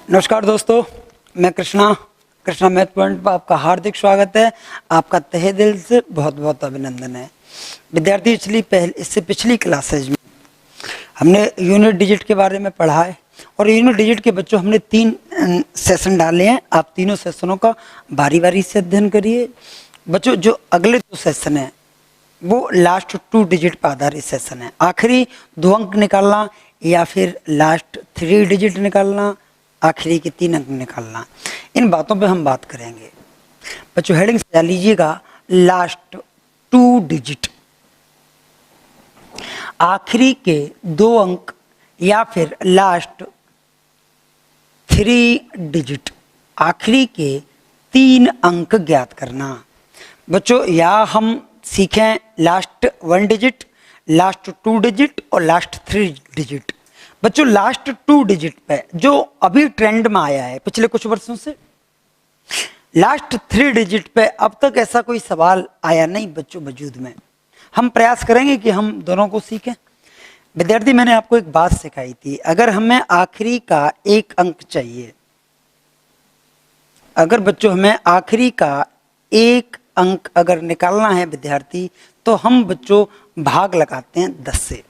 नमस्कार दोस्तों, मैं कृष्णा मैथ पॉइंट पर आपका हार्दिक स्वागत है। आपका तहे दिल से बहुत बहुत अभिनंदन है। विद्यार्थी इससे पिछली क्लासेज में हमने यूनिट डिजिट के बारे में पढ़ा है और यूनिट डिजिट के बच्चों हमने 3 सेशन डाले हैं। आप तीनों सेशनों का बारी बारी से अध्ययन करिए। बच्चों, जो अगले 2 सेशन हैं वो लास्ट 2 डिजिट पर आधारित सेशन है। आखिरी 2 अंक निकालना या फिर लास्ट 3 डिजिट निकालना, आखिरी के 3 अंक निकालना, इन बातों पे हम बात करेंगे। बच्चों, हेडिंग सजा लीजिएगा लास्ट 2 डिजिट, आखिरी के 2 अंक या फिर लास्ट 3 डिजिट, आखिरी के 3 अंक ज्ञात करना। बच्चों, या हम सीखें लास्ट 1 डिजिट, लास्ट 2 डिजिट और लास्ट 3 डिजिट। बच्चों, लास्ट 2 डिजिट पे जो अभी ट्रेंड में आया है पिछले कुछ वर्षों से, लास्ट 3 डिजिट पे अब तक ऐसा कोई सवाल आया नहीं बच्चों वजूद में। हम प्रयास करेंगे कि हम दोनों को सीखें। विद्यार्थी, मैंने आपको एक बात सिखाई थी, अगर हमें आखिरी का 1 अंक चाहिए, अगर बच्चों हमें आखिरी का 1 अंक अगर निकालना है विद्यार्थी, तो हम बच्चों भाग लगाते हैं 10 से।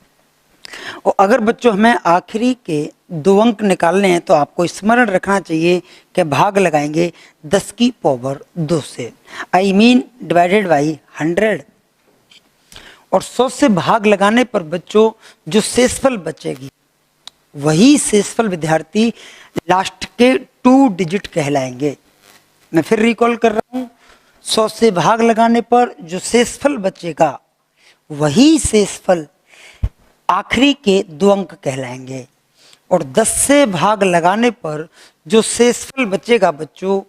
और अगर बच्चों हमें आखिरी के 2 अंक निकालने हैं तो आपको स्मरण रखना चाहिए कि भाग लगाएंगे 10 की पावर 2 से, आई मीन डिवाइडेड बाई 100। और 100 से भाग लगाने पर बच्चों जो शेषफल बचेगी वही शेषफल विद्यार्थी लास्ट के 2 डिजिट कहलाएंगे। मैं फिर रिकॉल कर रहा हूं, 100 से भाग लगाने पर जो शेषफल बचेगा वही शेषफल आखिरी के 2 अंक कहलाएंगे। और 10 से भाग लगाने पर जो शेषफल बचेगा बच्चों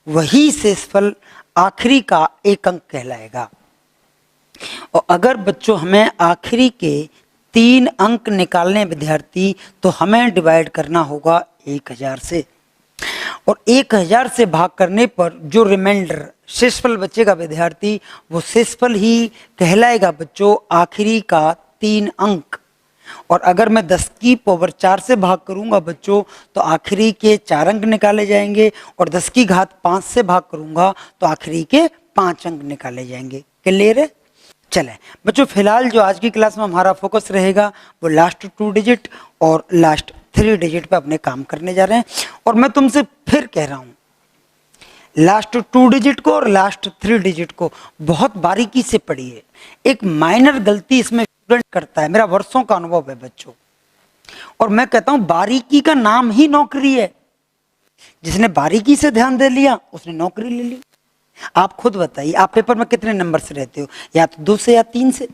वही शेषफल आखिरी का 1 अंक कहलाएगा। और अगर बच्चों हमें आखिरी के 3 अंक निकालने विद्यार्थी, तो हमें डिवाइड करना होगा 1000 से। और 1000 से भाग करने पर जो रिमाइंडर शेषफल बचेगा विद्यार्थी, वो शेषफल ही कहलाएगा बच्चों आखिरी का 3 अंक। और अगर मैं 10 की पावर 4 से भाग करूंगा बच्चों, तो आखिरी के 4 अंक निकाले जाएंगे। और 10 की घात 5 से भाग करूंगा तो आखिरी के 5 अंक निकाले जाएंगे। क्लियर है? चले बच्चों, फिलहाल जो आज की क्लास में हमारा फोकस रहेगा वो लास्ट 2 डिजिट और लास्ट 3 डिजिट पे अपने काम करने जा रहे हैं। और मैं तुमसे फिर कह रहा हूं, लास्ट 2 डिजिट को और लास्ट 3 डिजिट को बहुत बारीकी से पढ़िए। एक माइनर गलती इसमें स्टूडेंट करता है, मेरा वर्षों का अनुभव है बच्चों, और मैं कहता हूं बारीकी का नाम ही नौकरी है। जिसने बारीकी से ध्यान दे लिया उसने नौकरी ले ली। आप खुद बताइए, आप पेपर में कितने नंबर से रहते हो? या तो 2 से या 3 से,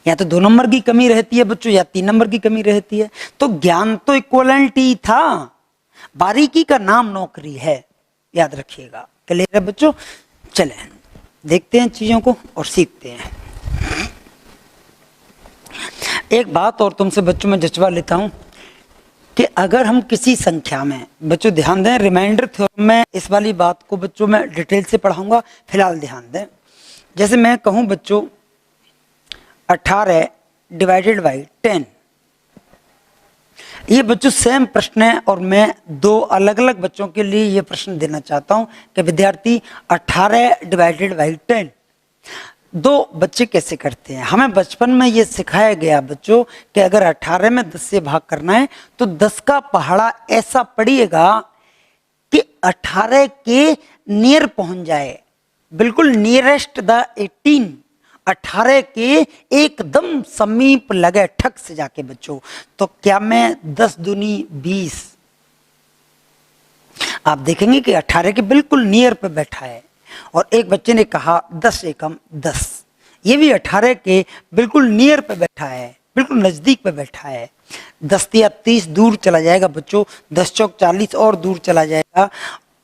या तो 2 नंबर की कमी रहती है बच्चों या 3 नंबर की कमी रहती है। तो ज्ञान तो इक्वलेंट ही था, बारीकी का नाम नौकरी है, याद रखिएगा। क्लियर है बच्चों? चले देखते हैं चीजों को और सीखते हैं। एक बात और तुमसे बच्चों में जचवा लेता हूं कि अगर हम किसी संख्या में, बच्चों ध्यान दें, रिमाइंडर थ्योरम में इस वाली बात को बच्चों में डिटेल से पढ़ाऊंगा, फिलहाल ध्यान दें। जैसे मैं कहूं बच्चों 18 डिवाइडेड बाई 10, ये बच्चों सेम प्रश्न है और मैं 2 अलग अलग बच्चों के लिए ये प्रश्न देना चाहता हूं कि विद्यार्थी 18 डिवाइडेड बाई 10 2 बच्चे कैसे करते हैं। हमें बचपन में ये सिखाया गया बच्चों कि अगर 18 में 10 से भाग करना है तो 10 का पहाड़ा ऐसा पड़िएगा कि 18 के नियर पहुंच जाए, बिल्कुल नियरेस्ट द 18, 18 के एकदम समीप लगे ठक से जाके बच्चों। तो क्या मैं 10 दूनी 20, आप देखेंगे कि 18 के बिल्कुल नियर पे बैठा है। और एक बच्चे ने कहा 10 एकम 10, ये भी 18 के बिल्कुल नियर पे बैठा है, बिल्कुल नजदीक पे बैठा है। 10 या 30 दूर चला जाएगा बच्चों, 10 चौक 40 और दूर चला जाएगा।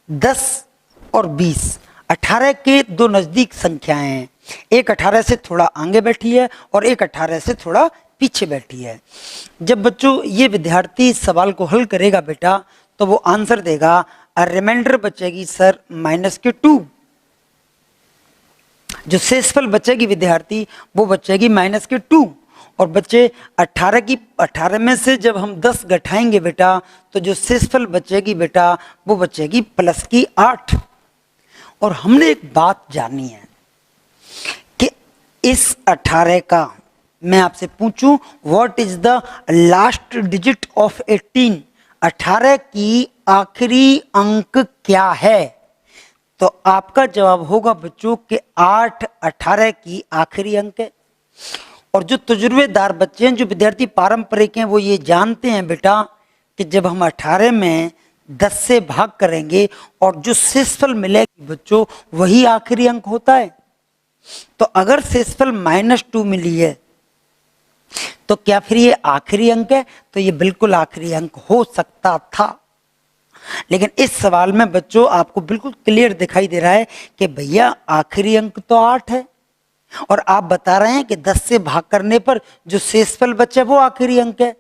10 और 20 18 के 2 नजदीक संख्याएं हैं। एक 18 से थोड़ा आगे बैठी है और एक 18 से थोड़ा पीछे बैठी है। जब बच्चों ये विद्यार्थी सवाल को हल करेगा बेटा, तो वो आंसर देगा, और रिमाइंडर बचेगी सर -2, जो शेषफल बचेगी विद्यार्थी वो बचेगी -2। और बच्चे 18 में से जब हम 10 घटाएंगे बेटा तो जो शेषफल बचेगी बेटा वो बचेगी प्लस की 8। और हमने एक बात जानी है कि इस 18 का मैं आपसे पूछूं what is the last digit of 18, 18 की आखिरी अंक क्या है, तो आपका जवाब होगा बच्चों कि 8 18 की आखिरी अंक है। और जो तजुर्बेदार बच्चे हैं, जो विद्यार्थी पारंपरिक हैं, वो ये जानते हैं बेटा कि जब हम 18 में 10 से भाग करेंगे और जो शेषफल मिलेगी बच्चों वही आखिरी अंक होता है। तो अगर शेषफल -2 मिली है तो क्या फिर ये आखिरी अंक है? तो ये बिल्कुल आखिरी अंक हो सकता था, लेकिन इस सवाल में बच्चों आपको बिल्कुल क्लियर दिखाई दे रहा है कि भैया आखिरी अंक तो 8 है और आप बता रहे हैं कि 10 से भाग करने पर जो शेषफल बचा वो आखिरी अंक है।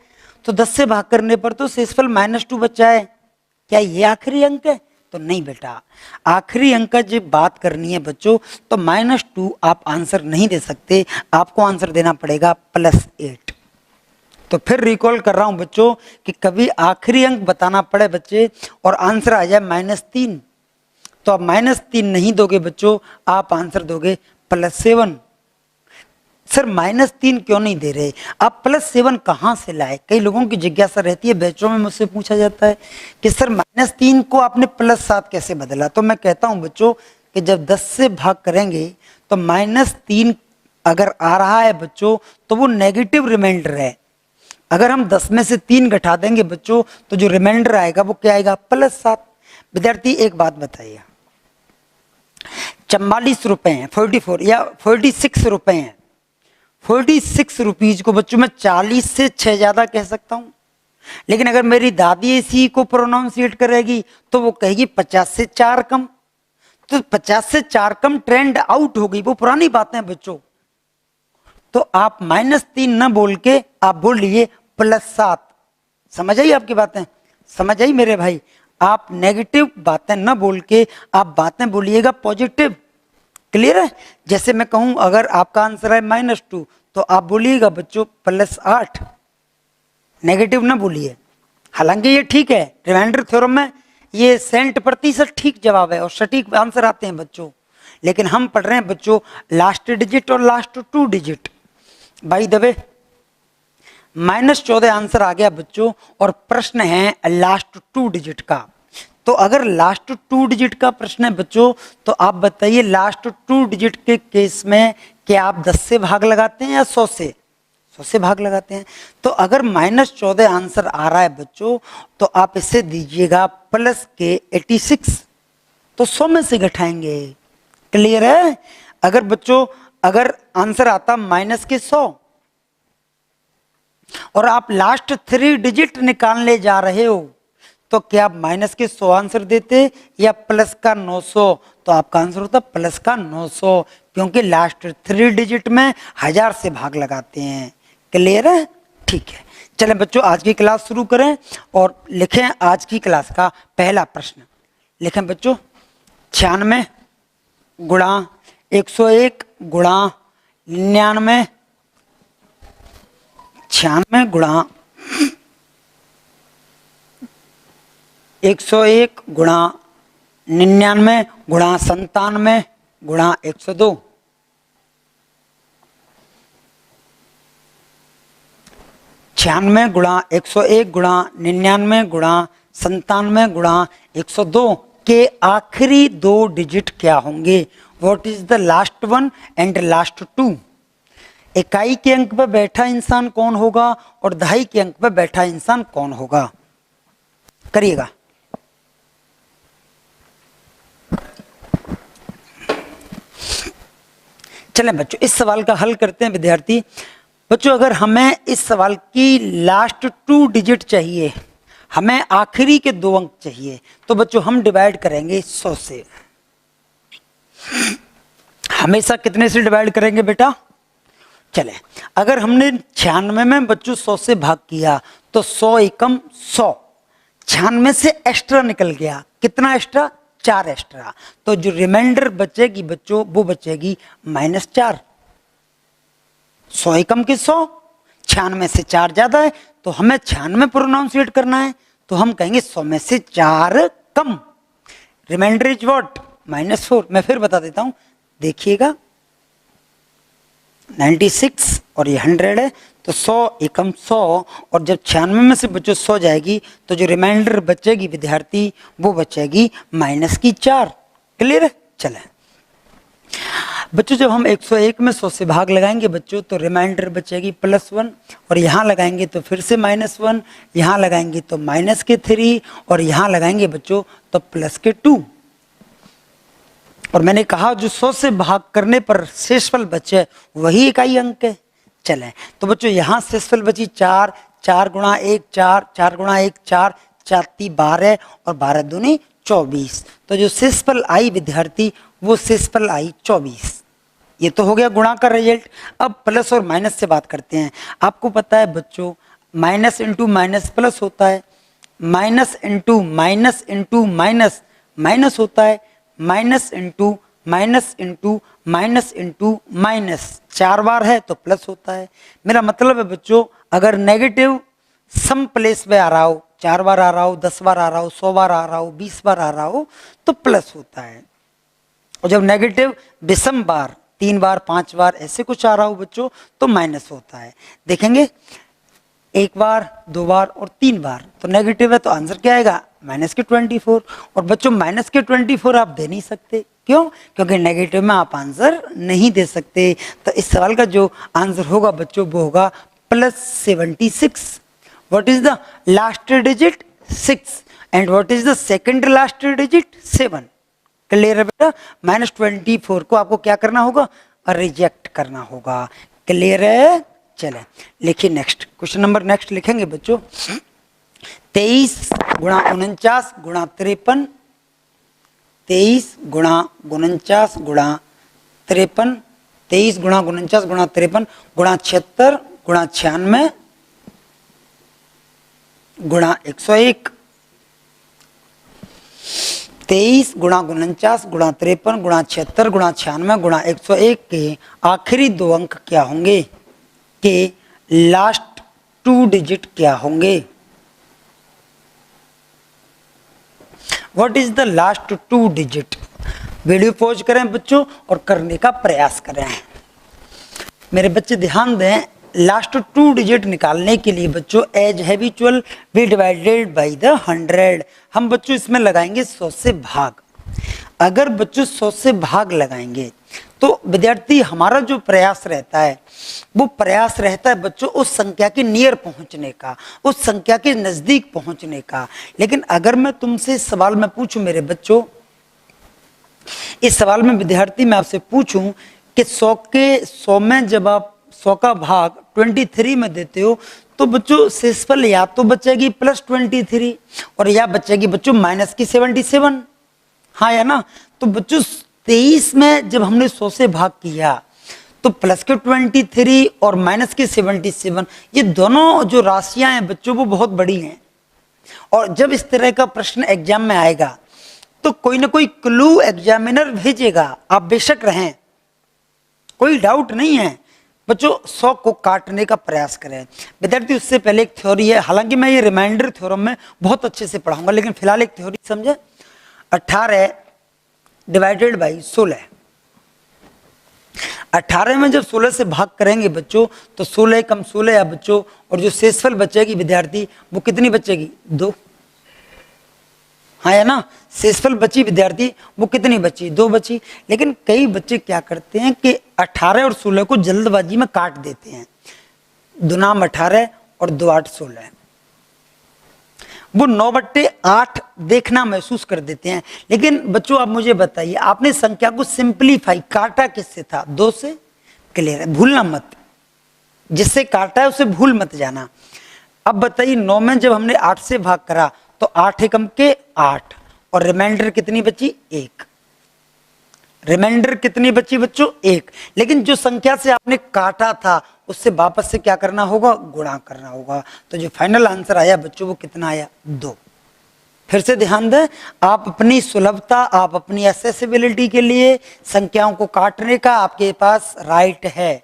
तो 10 से भाग करने पर तो शेषफल -2 बचा है, क्या ये आखिरी अंक है? तो नहीं बेटा, आखिरी अंक का जब बात करनी है बच्चों तो -2 आप आंसर नहीं दे सकते, आपको आंसर देना पड़ेगा +8। तो फिर रिकॉल कर रहा हूं बच्चों कि कभी आखिरी अंक बताना पड़े बच्चे और आंसर आ जाए -3, तो आप -3 नहीं दोगे बच्चों, आप आंसर दोगे +7। सर -3 क्यों नहीं दे रहे, आप +7 कहां से लाए? कई लोगों की जिज्ञासा रहती है, बैचों में मुझसे पूछा जाता है कि सर -3 को आपने +7 कैसे बदला? तो मैं कहता हूं बच्चों कि जब 10 से भाग करेंगे तो -3 अगर आ रहा है बच्चों तो वो नेगेटिव रिमाइंडर है। अगर हम 10 में से 3 घटा देंगे बच्चों तो जो रिमाइंडर आएगा वो क्या आएगा? +7। विद्यार्थी एक बात बताइए, 44 रुपए हैं, 44 या 46 रुपए हैं, 46 रुपीज को बच्चों मैं 40 से 6 ज्यादा कह सकता हूं, लेकिन अगर मेरी दादी इसी को प्रोनाउंसिएट करेगी तो वो कहेगी 50 से 4 कम। तो 50 से 4 कम ट्रेंड आउट हो गई, वो पुरानी बातें हैं बच्चों। तो आप -3 न बोल के आप बोल लीजिए +7। समझ आई आपकी बातें? समझ आई मेरे भाई? आप नेगेटिव बातें न बोल के आप बातें बोलिएगा पॉजिटिव। क्लियर है? जैसे मैं कहूं अगर आपका आंसर है -2 तो आप बोलिएगा बच्चों +8, नेगेटिव ना बोलिए। हालांकि ये ठीक है, रिमाइंडर थ्योरम में ये 100% ठीक जवाब है और सटीक आंसर आते हैं बच्चों, लेकिन हम पढ़ रहे हैं बच्चों लास्ट डिजिट और last 2 digit. By the way -14 answer आ गया बच्चों और प्रश्न है लास्ट 2 डिजिट का। तो अगर लास्ट 2 डिजिट का प्रश्न है बच्चों तो आप बताइए लास्ट 2 डिजिट के केस में क्या आप 10 से भाग लगाते हैं या 100 से? 100 से भाग लगाते हैं। तो अगर -14 आंसर आ रहा है बच्चों तो आप इसे दीजिएगा प्लस के 86, तो 100 में से घटाएंगे। क्लियर है? अगर बच्चों अगर आंसर आता -100 और आप लास्ट 3 डिजिट निकालने जा रहे हो तो क्या आप -100 आंसर देते या +900? तो आपका आंसर होता +900, क्योंकि लास्ट 3 डिजिट में 1000 से भाग लगाते हैं। क्लियर है? ठीक है, चलें बच्चों आज की क्लास शुरू करें और लिखें आज की क्लास का पहला प्रश्न। लिखें बच्चों 96 गुणा 101 गुणा 99, 96 गुणा 101 गुणा 99 गुणा 97 गुणा 102। छियानवे गुणा 101 गुणा 99 गुणा 97 गुणा 102 के आखिरी 2 डिजिट क्या होंगे? What is the last one and last 2? इकाई के अंक पर बैठा इंसान कौन होगा और दहाई के अंक पर बैठा इंसान कौन होगा? करिएगा। चलें बच्चों इस सवाल का हल करते हैं विद्यार्थी। बच्चों अगर हमें इस सवाल की लास्ट 2 डिजिट चाहिए, हमें आखिरी के 2 अंक चाहिए, तो बच्चों हम डिवाइड करेंगे 100 से। हमेशा कितने से डिवाइड करेंगे बेटा? चले अगर हमने 96 में बच्चों 100 से भाग किया तो 100 एकम 100, 96 से एक्स्ट्रा निकल गया। कितना एक्स्ट्रा? 4 एक्स्ट्रा। तो जो रिमाइंडर बचेगी बच्चों वो बचेगी -4। 100 एकम के 100, 96 से 4 ज्यादा है तो हमें 96 प्रोनाउंसिएट करना है, तो हम कहेंगे 100 में से 4 कम। Reminder is what? -4। मैं फिर बता देता हूं, देखिएगा 96 और ये 100 है, तो 100 एकम 100, और जब 96 में से बच्चों 100 जाएगी तो जो रिमाइंडर बचेगी विद्यार्थी वो बचेगी -4। क्लियर है? चले बच्चों, जब हम 101 में 100 से भाग लगाएंगे बच्चों तो रिमाइंडर बचेगी +1, और यहाँ लगाएंगे तो फिर से -1, यहाँ लगाएंगे तो -3, और यहाँ लगाएंगे बच्चों तो +2। और मैंने कहा जो 100 से भाग करने पर शेषफल बचे वही इकाई अंक है। चलें तो बच्चों यहाँ शेषफल बची 4, 4 गुणा 1 4, 4 गुणा 1 4, 4 × 12 और 12 दूनी 24। तो जो शेषफल आई विद्यार्थी वो शेषफल आई 24। ये तो हो गया गुणा का रिजल्ट। अब प्लस और माइनस से बात करते हैं। आपको पता है बच्चों माइनस इंटू माइनस प्लस होता है, minus into minus into minus minus होता है, minus into minus into minus into minus 4 बार है तो प्लस होता है। मेरा मतलब है बच्चों अगर नेगेटिव सम प्लेस में आ रहा हो, 4 बार आ रहा हो, 10 बार आ रहा हो, 100 बार आ रहा हो, 20 बार आ रहा हो तो प्लस होता है। और जब नेगेटिव विषम बार 3 बार 5 बार ऐसे कुछ आ रहा हो बच्चों तो माइनस होता है। देखेंगे 1 बार 2 बार और 3 बार तो नेगेटिव है तो आंसर क्या आएगा -24। और बच्चों -24 आप दे नहीं सकते, क्यों? क्योंकि नेगेटिव में आप आंसर नहीं दे सकते। तो इस सवाल का जो आंसर होगा बच्चों वो होगा +76। What is the last digit? 6 and what is the second last digit? 7। Clear है बेटा? -24 को आपको क्या करना होगा? रिजेक्ट करना होगा। क्लियर है? चले लिखिए नेक्स्ट क्वेश्चन नंबर। नेक्स्ट लिखेंगे बच्चों 23 गुणा 49 गुणा 53, 23 गुणा 49 गुणा 53, 23 गुणा 49 गुणा 53 गुणा 76 गुणा 96 गुणा 101। 23 गुणा 49 गुणा 53 गुणा 76 गुणा 96 गुणा 101 के आखिरी 2 अंक क्या होंगे? के लास्ट 2 डिजिट क्या होंगे? What is the last 2 digit? Video pause करें बच्चों और करने का प्रयास करें। मेरे बच्चे ध्यान दें, लास्ट 2 डिजिट निकालने के लिए बच्चों as habitual we divided by the 100। हम बच्चों इसमें लगाएंगे 100 से भाग। अगर बच्चों 100 से भाग लगाएंगे तो विद्यार्थी हमारा जो प्रयास रहता है वो प्रयास रहता है बच्चों उस संख्या के नियर पहुंचने का, उस संख्या के नजदीक पहुंचने का। लेकिन अगर मैं तुमसे इस सवाल में पूछूं मेरे बच्चों, इस सवाल में विद्यार्थी मैं आपसे पूछूं कि 100 में जब आप 100 का भाग 23 में देते हो तो बच्चों शेषफल या तो बचेगी +23 और या बचेगी बच्चों -77। हाँ या ना? तो बच्चों 23 में जब हमने 100 से भाग किया तो +23 और -77 ये दोनों जो राशियां हैं बच्चों वो बहुत बड़ी हैं। और जब इस तरह का प्रश्न एग्जाम में आएगा तो कोई ना कोई क्लू एग्जामिनर भेजेगा, आप बेशक रहें, कोई डाउट नहीं है। बच्चों 100 को काटने का प्रयास करें। विद्यार्थी उससे पहले एक थ्योरी है, हालांकि मैं ये रिमाइंडर थ्योरम में बहुत अच्छे से पढ़ाऊंगा, लेकिन फिलहाल एक थ्योरी समझे। 18 डिवाइडेड बाई 16। 18 में जब 16 से भाग करेंगे बच्चों तो 16 कम 16 या बच्चों, और जो शेषफल बचेगी विद्यार्थी वो कितनी बचेगी? 2। हाँ या ना? शेषफल बची विद्यार्थी वो कितनी बची? 2 बची। लेकिन कई बच्चे क्या करते हैं कि 18 और 16 को जल्दबाजी में काट देते हैं। 2 नाम 18 और 2 8 16, वो 9/8 देखना महसूस कर देते हैं। लेकिन बच्चों आप मुझे बताइए, आपने संख्या को सिंपलीफाई काटा किससे था? 2 से। क्लियर है? भूलना मत, जिससे काटा है उसे भूल मत जाना। अब बताइए 9 में जब हमने 8 से भाग करा तो 8 एकम के 8 और रिमाइंडर कितनी बची? 1। रिमाइंडर कितनी बची बच्चों? 1। लेकिन जो संख्या से आपने काटा था उससे वापस से क्या करना होगा? गुणा करना होगा। तो जो फाइनल आंसर आया बच्चों वो कितना आया? 2। फिर से ध्यान दें, आप अपनी सुलभता, आप अपनी एक्सेसिबिलिटी के लिए संख्याओं को काटने का आपके पास राइट है,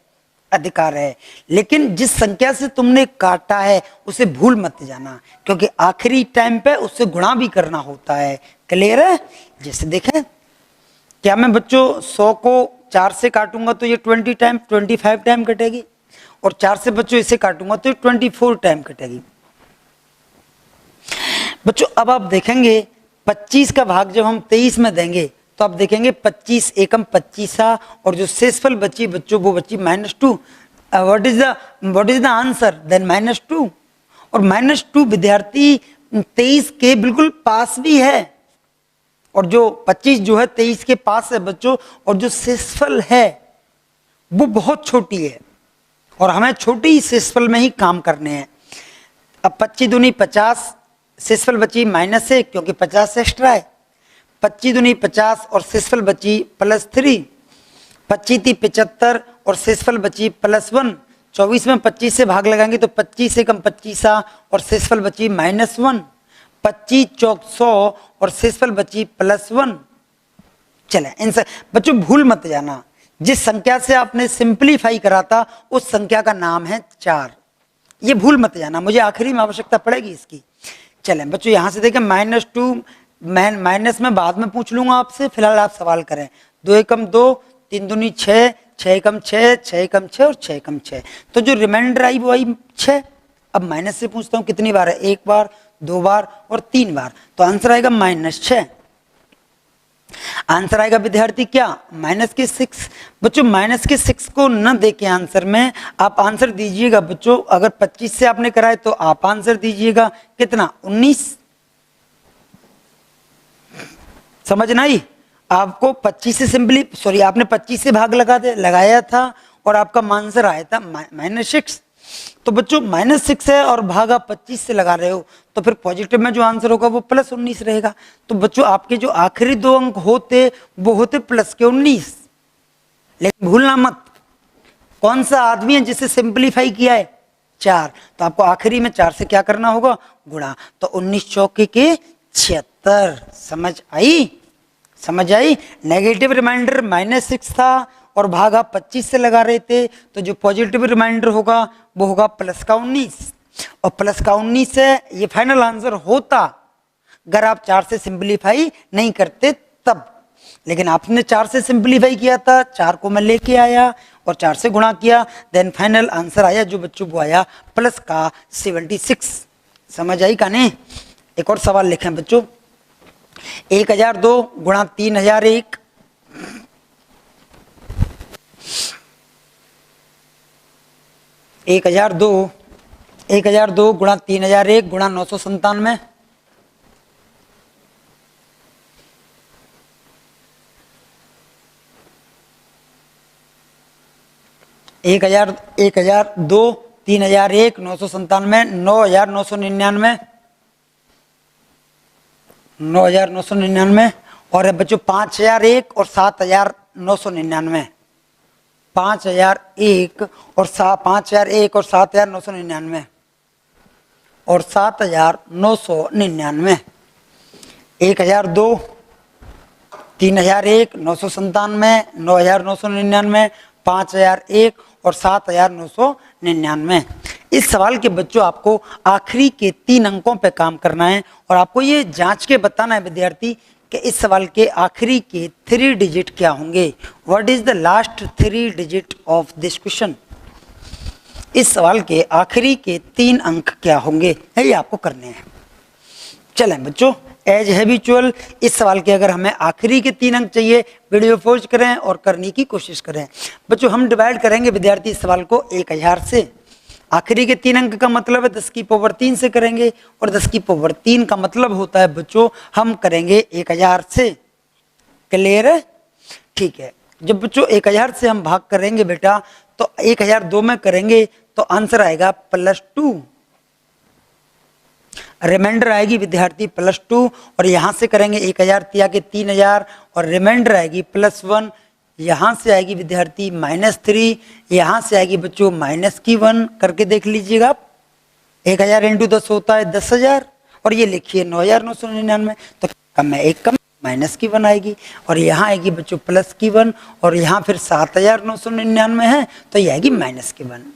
अधिकार है। लेकिन जिस संख्या से तुमने काटा है उसे भूल मत जाना, क्योंकि आखिरी टाइम पे उससे गुणा भी करना होता है। क्लियर है? जैसे देखें, क्या मैं बच्चों 100 को 4 से काटूंगा तो ये 25 टाइम कटेगी, और 4 से बच्चों इसे काटूंगा तो ये 24 टाइम कटेगी। बच्चों अब आप देखेंगे 25 का भाग जब हम 23 में देंगे तो आप देखेंगे 25 एकम 25, और जो शेषफल बची बच्चों वो बची -2। What is the answer? Then -2। और -2 विद्यार्थी 23 के बिल्कुल पास भी है, और जो 25 जो है 23 के पास है बच्चों, और जो शेषफल है वो बहुत छोटी है, और हमें छोटी शेषफल में ही काम करने हैं। अब 25 दूनी 50, शेषफल बची -1 क्योंकि 50 एक्स्ट्रा है। 25 दूनी 50 और शेषफल बची +3। 25 × 75 और शेषफल बची +1। 24 में 25 से भाग लगाएंगे तो 25 एकम 25 और शेषफल बची -1। 25 चौक 100 और शेषफल बची +1। चले इनसे बच्चों भूल मत जाना, जिस संख्या से आपने सिंप्लीफाई करा था उस संख्या का नाम है 4। ये भूल मत जाना, मुझे आखिरी में आवश्यकता पड़ेगी इसकी। चलें बच्चों यहां से देखें -2 माइनस में बाद में पूछ लूंगा आपसे, फिलहाल आप सवाल करें। 2 एकम 2, 3 दूनी 6, 6 एकम 6, 6 एकम 6 और 6 एकम 6। तो जो रिमाइंडर आई वो आई 6। अब माइनस से पूछता हूँ कितनी बार है? 1 बार, 2 बार और 3 बार। तो आंसर आएगा -6। आंसर आएगा विद्यार्थी क्या? -6। बच्चों -6 को न देके आंसर में आप आंसर दीजिएगा बच्चों। अगर 25 से आपने कराए तो आप आंसर दीजिएगा कितना? 19। समझ ना आई? आपको 25 से आपने 25 से भाग लगाया था और आपका आंसर आया था -6। तो बच्चों -6 है और भाग आप 25 से लगा रहे हो, तो फिर पॉजिटिव में जो आंसर होगा वो +19 रहेगा। तो बच्चों आपके जो आखिरी 2 अंक होते वो होते +19। लेकिन भूलना मत, कौन सा आदमी है जिसे सिंप्लीफाई किया है? 4। तो आपको आखिरी में 4 से क्या करना होगा? गुणा। तो 19 चौके के 76। समझ आई? समझ आई? नेगेटिव रिमाइंडर -6 था और भाग आप 25 से लगा रहे थे, तो जो पॉजिटिव रिमाइंडर होगा वो होगा +19, और +19 है ये फाइनल आंसर होता अगर आप 4 से सिंप्लीफाई नहीं करते तब। लेकिन आपने 4 से सिंप्लीफाई किया था, 4 को मैं लेके आया और 4 से गुणा किया, देन फाइनल आंसर आया जो बच्चों को आया +76। समझ आई कहानी? एक और सवाल लिखें बच्चों। 1002 गुणा 3001। 1002 गुणा 3001 गुणा 997। 1002 3001 997 9999 9999 और है बच्चों 5001 और 7999। 5001 और 7999 और 7999। 1002 3001 997 9999 5001 और 7999। इस सवाल के बच्चों आपको आखिरी के 3 अंकों पे काम करना है और आपको ये जांच के बताना है विद्यार्थी कि इस सवाल के आखिरी के 3 डिजिट क्या होंगे। What is the last 3 digit of this question? इस सवाल के आखिरी के 3 अंक क्या होंगे, ये आपको करने हैं। चलें बच्चों, एज हैबिचुअल इस सवाल के अगर हमें आखिरी के 3 अंक चाहिए, वीडियो पॉज करें और करने की कोशिश करें। बच्चों हम डिवाइड करेंगे विद्यार्थी इस सवाल को 1000 से। आखिरी के 3 अंक का मतलब है 10 की पावर 3 से करेंगे, और 10 की पावर 3 का मतलब होता है बच्चों हम करेंगे 1000 से। क्लियर है? ठीक है। जब बच्चों 1000 से हम भाग करेंगे बेटा तो 1002 में करेंगे तो आंसर आएगा +2। रिमाइंडर आएगी विद्यार्थी +2 और यहां से करेंगे 1000 तिया के 3000 और रिमाइंडर आएगी +1। यहां से आएगी विद्यार्थी -3, यहां से आएगी बच्चों -1 करके देख लीजिएगा आप। 1000 × 10 होता है 10,000 और ये लिखिए 9,999। तो कम है 1 कम माइनस की 1 आएगी, और यहाँ आएगी बच्चों प्लस की 1, और यहाँ फिर 7,999 है तो ये आएगी माइनस की 1।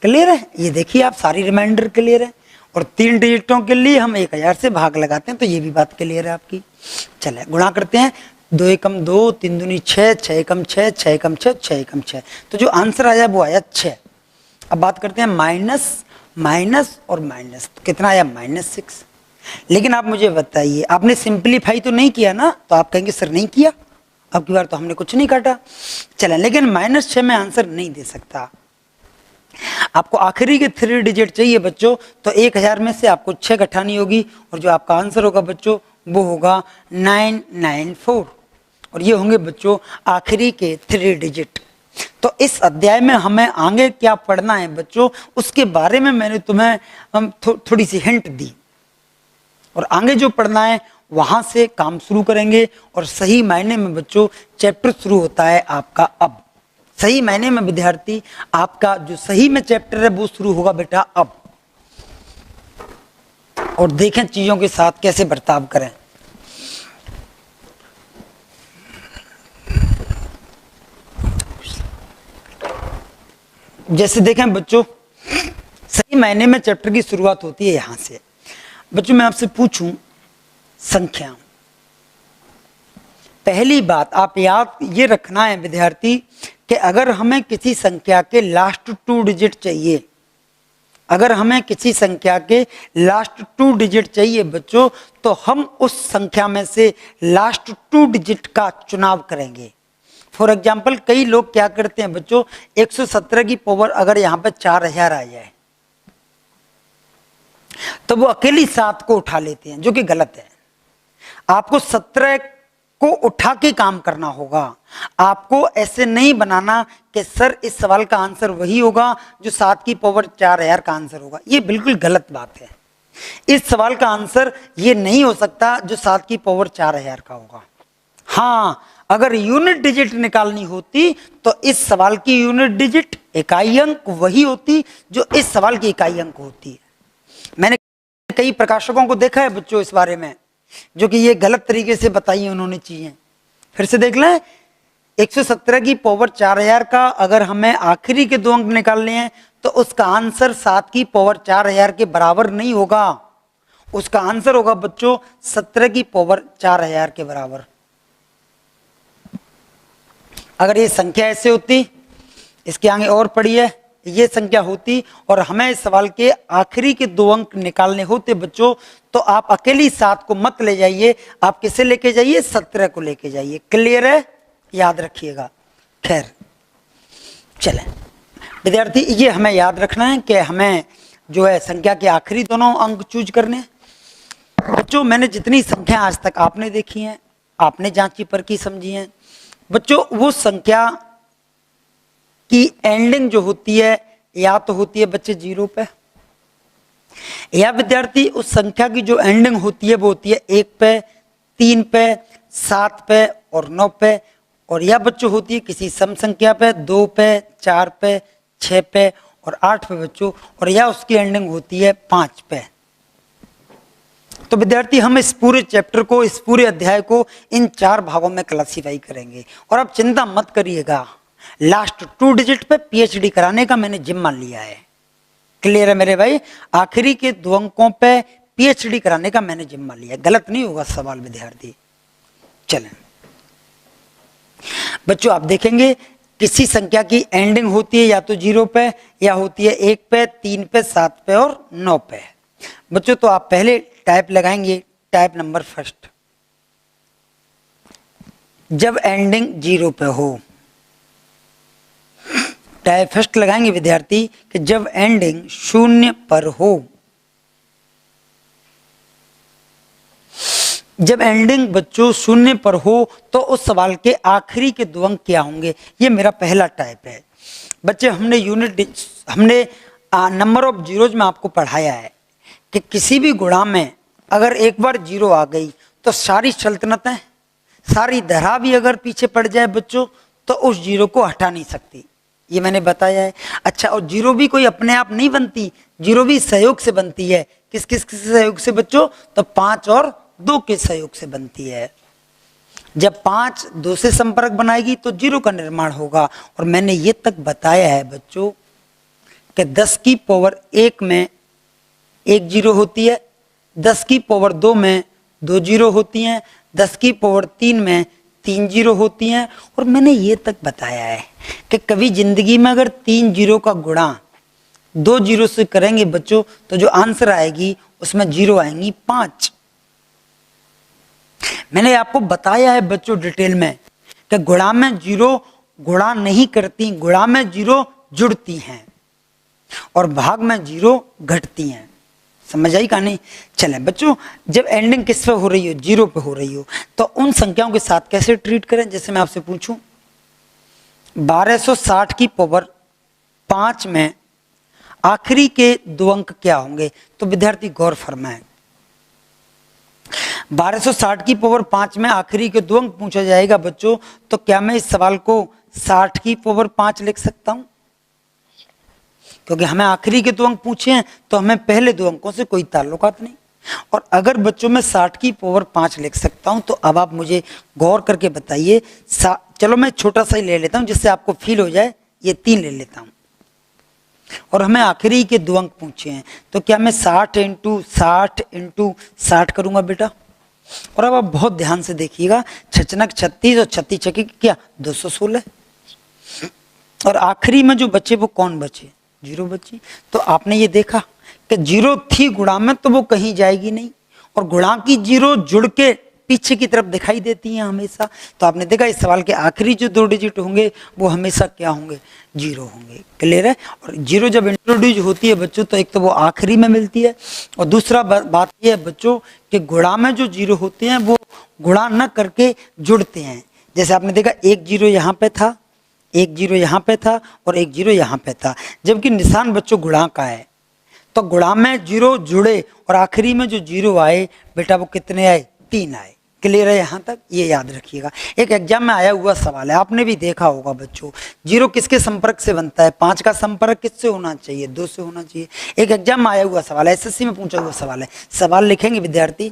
क्लियर है? ये देखिए आप, सारी रिमाइंडर क्लियर है। और 3 डिजिटों के लिए हम 1000 से भाग लगाते हैं, तो ये भी बात क्लियर है आपकी। चले गुणा करते हैं, 2 एकम 2, 3 दूनी 6, 6 एकम 6, 6 एकम 6, 6 एकम 6, तो जो आंसर आया वो आया 6। अब बात करते हैं माइनस, माइनस और माइनस, तो कितना आया -6। लेकिन आप मुझे बताइए, आपने सिंपलीफाई तो नहीं किया ना? तो आप कहेंगे सर नहीं किया, अब की बार तो हमने कुछ नहीं काटा। चलें, लेकिन -6 में आंसर नहीं दे सकता। आपको आखिरी के 3 डिजिट चाहिए बच्चों, तो 1000 में से आपको 6 घटानी होगी, और जो आपका आंसर होगा बच्चों वो होगा 994, और ये होंगे बच्चों आखिरी के 3 डिजिट। तो इस अध्याय में हमें आगे क्या पढ़ना है बच्चों, उसके बारे में मैंने तुम्हें थोड़ी सी हिंट दी, और आगे जो पढ़ना है वहां से काम शुरू करेंगे। और सही मायने में बच्चों चैप्टर शुरू होता है आपका अब। सही मायने में विद्यार्थी आपका जो सही में चैप्टर है वो शुरू होगा बेटा अब। और देखें चीजों के साथ कैसे बर्ताव करें। जैसे देखें बच्चों, सही मायने में चैप्टर की शुरुआत होती है यहां से। बच्चों मैं आपसे पूछूं, संख्या, पहली बात आप याद ये रखना है विद्यार्थी कि अगर हमें किसी संख्या के लास्ट 2 डिजिट चाहिए, अगर हमें किसी संख्या के लास्ट 2 डिजिट चाहिए बच्चों, तो हम उस संख्या में से लास्ट 2 डिजिट का चुनाव करेंगे। फॉर एग्जाम्पल कई लोग क्या करते हैं बच्चों, 117 की पावर अगर यहाँ पे 4000 आ जाए तो वो अकेली 7 को उठा लेते हैं, जो कि गलत है। आपको 17 को उठा के काम करना होगा। आपको ऐसे नहीं बनाना कि सर इस सवाल का आंसर वही होगा जो 7 की पावर 4000 का आंसर होगा, ये बिल्कुल गलत बात है। इस सवाल का आंसर ये नहीं हो सकता जो 7 की पावर 4000 का होगा। हाँ, अगर यूनिट डिजिट निकालनी होती तो इस सवाल की यूनिट डिजिट इकाई अंक वही होती जो इस सवाल की इकाई अंक होती है। मैंने कई प्रकाशकों को देखा है बच्चों इस बारे में, जो कि ये गलत तरीके से बताई उन्होंने चीजें। फिर से देख लें, 117 की पावर 4000 का अगर हमें आखिरी के 2 अंक निकालने हैं तो उसका आंसर 7 की पावर 4000 के बराबर नहीं होगा। उसका आंसर होगा बच्चों 17 की पावर 4000 के बराबर। अगर ये संख्या ऐसे होती, इसके आगे और पढ़िए, ये संख्या होती और हमें इस सवाल के आखिरी के 2 अंक निकालने होते बच्चों, तो आप अकेली 7 को मत ले जाइए, आप किसे लेके जाइए, 17 को लेके जाइए। क्लियर है? याद रखिएगा। खैर चलें विद्यार्थी, ये हमें याद रखना है कि हमें जो है संख्या के आखिरी दोनों अंक चूज करने। बच्चों मैंने जितनी संख्या आज तक आपने देखी हैं, आपने जांची परखी समझी हैं बच्चों, वो संख्या की एंडिंग जो होती है या तो होती है बच्चे 0 पे, या विद्यार्थी उस संख्या की जो एंडिंग होती है वो होती है 1 पे, 3 पे, 7 पे और 9 पे, और या बच्चों होती है किसी सम संख्या पे 2 पे, 4 पे, 6 पे और 8 पे बच्चों, और या उसकी एंडिंग होती है 5 पे। तो विद्यार्थी हम इस पूरे चैप्टर को, इस पूरे अध्याय को इन 4 भागों में क्लासीफाई करेंगे। और अब चिंता मत करिएगा, लास्ट 2 डिजिट पे पीएचडी कराने का मैंने जिम्मा लिया है। क्लियर है मेरे भाई? आखिरी के 2 अंकों पे पीएचडी कराने का मैंने जिम्मा लिया, गलत नहीं होगा सवाल विद्यार्थी। चलें बच्चों, आप देखेंगे किसी संख्या की एंडिंग होती है या तो 0 पे, या होती है 1 पे, 3 पे, 7 पे और 9 पे बच्चों। तो आप पहले टाइप लगाएंगे, टाइप नंबर फर्स्ट, जब एंडिंग 0 पे हो। टाइप फर्स्ट लगाएंगे विद्यार्थी कि जब एंडिंग 0 पर हो। जब एंडिंग बच्चों 0 पर हो तो उस सवाल के आखिरी के 2 अंक क्या होंगे, ये मेरा पहला टाइप है। बच्चे हमने नंबर ऑफ जीरोज में आपको पढ़ाया है कि किसी भी गुणा में अगर एक बार 0 आ गई तो सारी सल्तनतें, सारी धरा भी अगर पीछे पड़ जाए बच्चों तो उस 0 को हटा नहीं सकती, ये मैंने बताया है। अच्छा, और 0 भी कोई अपने आप नहीं बनती, 0 भी सहयोग से बनती है। किस किस सहयोग से बच्चों? तो 5 और 2 के सहयोग से बनती है। जब 5 2 से संपर्क बनाएगी तो 0 का निर्माण होगा। और मैंने ये तक बताया है बच्चों कि 10 की पावर 1 में 1 0 होती है, 10 की पावर 2 में 2 0 होती हैं, 10 की पावर 3 में 3 0 होती हैं। और मैंने ये तक बताया है कि कभी जिंदगी में अगर 3 0 का गुणा 2 0 से करेंगे बच्चों तो जो आंसर आएगी उसमें 0 आएंगी 5। मैंने आपको बताया है बच्चों डिटेल में कि गुणा में 0 गुणा नहीं करती, गुणा में 0 जुड़ती हैं और भाग में 0 घटती हैं। समझ आई कहानी? चले बच्चों, जब एंडिंग किस पे हो रही हो, 0 पे हो रही हो, तो उन संख्याओं के साथ कैसे ट्रीट करें। जैसे मैं आपसे पूछूं 1260 की पावर 5 में आखिरी के 2 अंक क्या होंगे, तो विद्यार्थी गौर फरमाएं। 1260 की पावर 5 में आखिरी के 2 अंक पूछा जाएगा बच्चों, तो क्या मैं इस सवाल को 60 की पावर 5 लिख सकता हूं? क्योंकि हमें आखिरी के 2 अंक पूछे हैं तो हमें पहले 2 अंकों से कोई ताल्लुकात नहीं। और अगर बच्चों में 60 की पावर 5 लिख सकता हूं तो अब आप मुझे गौर करके बताइए। चलो मैं छोटा सा ही ले लेता हूं जिससे आपको फील हो जाए, ये 3 ले लेता हूं और हमें आखिरी के 2 अंक पूछे हैं, तो क्या मैं 60 इंटू 60 करूंगा बेटा? और अब आप बहुत ध्यान से देखिएगा, 6 36 और 36 छक्के क्या 216। और आखिरी में जो बचे वो कौन बचे? 0 बची। तो आपने ये देखा कि 0 थी गुणा में तो वो कहीं जाएगी नहीं, और गुणा की 0 जुड़ के पीछे की तरफ दिखाई देती हैं हमेशा। तो आपने देखा इस सवाल के आखिरी जो 2 डिजिट होंगे वो हमेशा क्या होंगे? 0 होंगे। क्लियर है? और 0 जब इंट्रोड्यूस होती है बच्चों तो एक तो वो आखिरी में मिलती है, और दूसरा बात ये है बच्चों कि गुणा में जो 0 होते हैं वो गुणा न करके जुड़ते हैं। जैसे आपने देखा 1 0 यहाँ पे था, 1 0 यहाँ पे था और 1 0 यहाँ पे था, जबकि निशान बच्चों गुणा का है। तो गुणा में 0 जुड़े और आखिरी में जो 0 आए बेटा वो कितने आए? 3 आए। क्लियर है यहाँ तक? ये याद रखिएगा। एक एग्जाम में आया हुआ सवाल है, आपने भी देखा होगा बच्चों, 0 किसके संपर्क से बनता है? 5 का संपर्क किससे होना चाहिए? 2 से होना चाहिए। एक एग्जाम में आया हुआ सवाल है, एसएससी में पूछा हुआ सवाल है। सवाल लिखेंगे विद्यार्थी,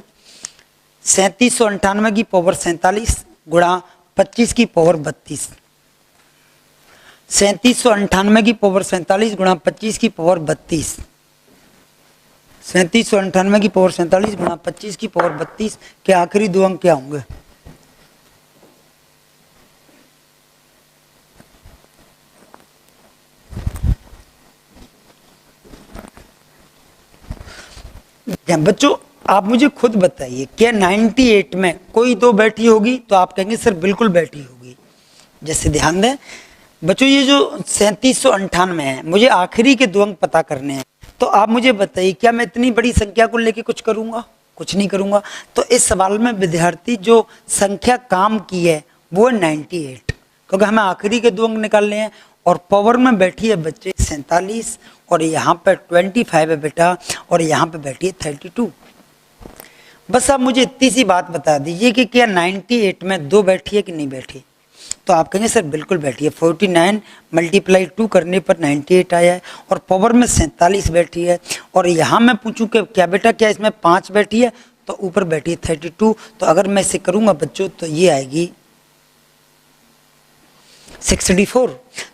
3798 की पावर 47 गुणा 25 की पावर 32। 3798 की पावर 47 गुणा 25 की पावर 32। 3798 की पावर 47 गुणा 25 की पावर 32 के आखिरी 2 अंक क्या होंगे? बच्चों आप मुझे खुद बताइए, क्या 98 में कोई 2 बैठी होगी? तो आप कहेंगे सर बिल्कुल बैठी होगी। जैसे ध्यान दें बच्चों, ये जो 3798 है, मुझे आखिरी के 2 अंक पता करने हैं। तो आप मुझे बताइए, क्या मैं इतनी बड़ी संख्या को लेके कुछ करूंगा? कुछ नहीं करूंगा। तो इस सवाल में विद्यार्थी जो संख्या काम की है वो है 98, क्योंकि हमें आखिरी के 2 अंक निकालने हैं। और पावर में बैठी है बच्चे 47, और यहाँ पे 25 है बेटा, और यहाँ पे बैठी है 32। बस आप मुझे इतनी सी बात बता दीजिए कि क्या 98 में 2 बैठी है कि नहीं बैठी? तो आप कहेंगे सर बिल्कुल बैठी है। 49 × 2 करने पर 98 आया है, और पावर में 47 बैठी है। और यहाँ मैं पूछूं कि क्या बेटा क्या इसमें 5 बैठी है? तो ऊपर बैठी है 32। तो अगर मैं इसे करूंगा बच्चों तो ये आएगी 64।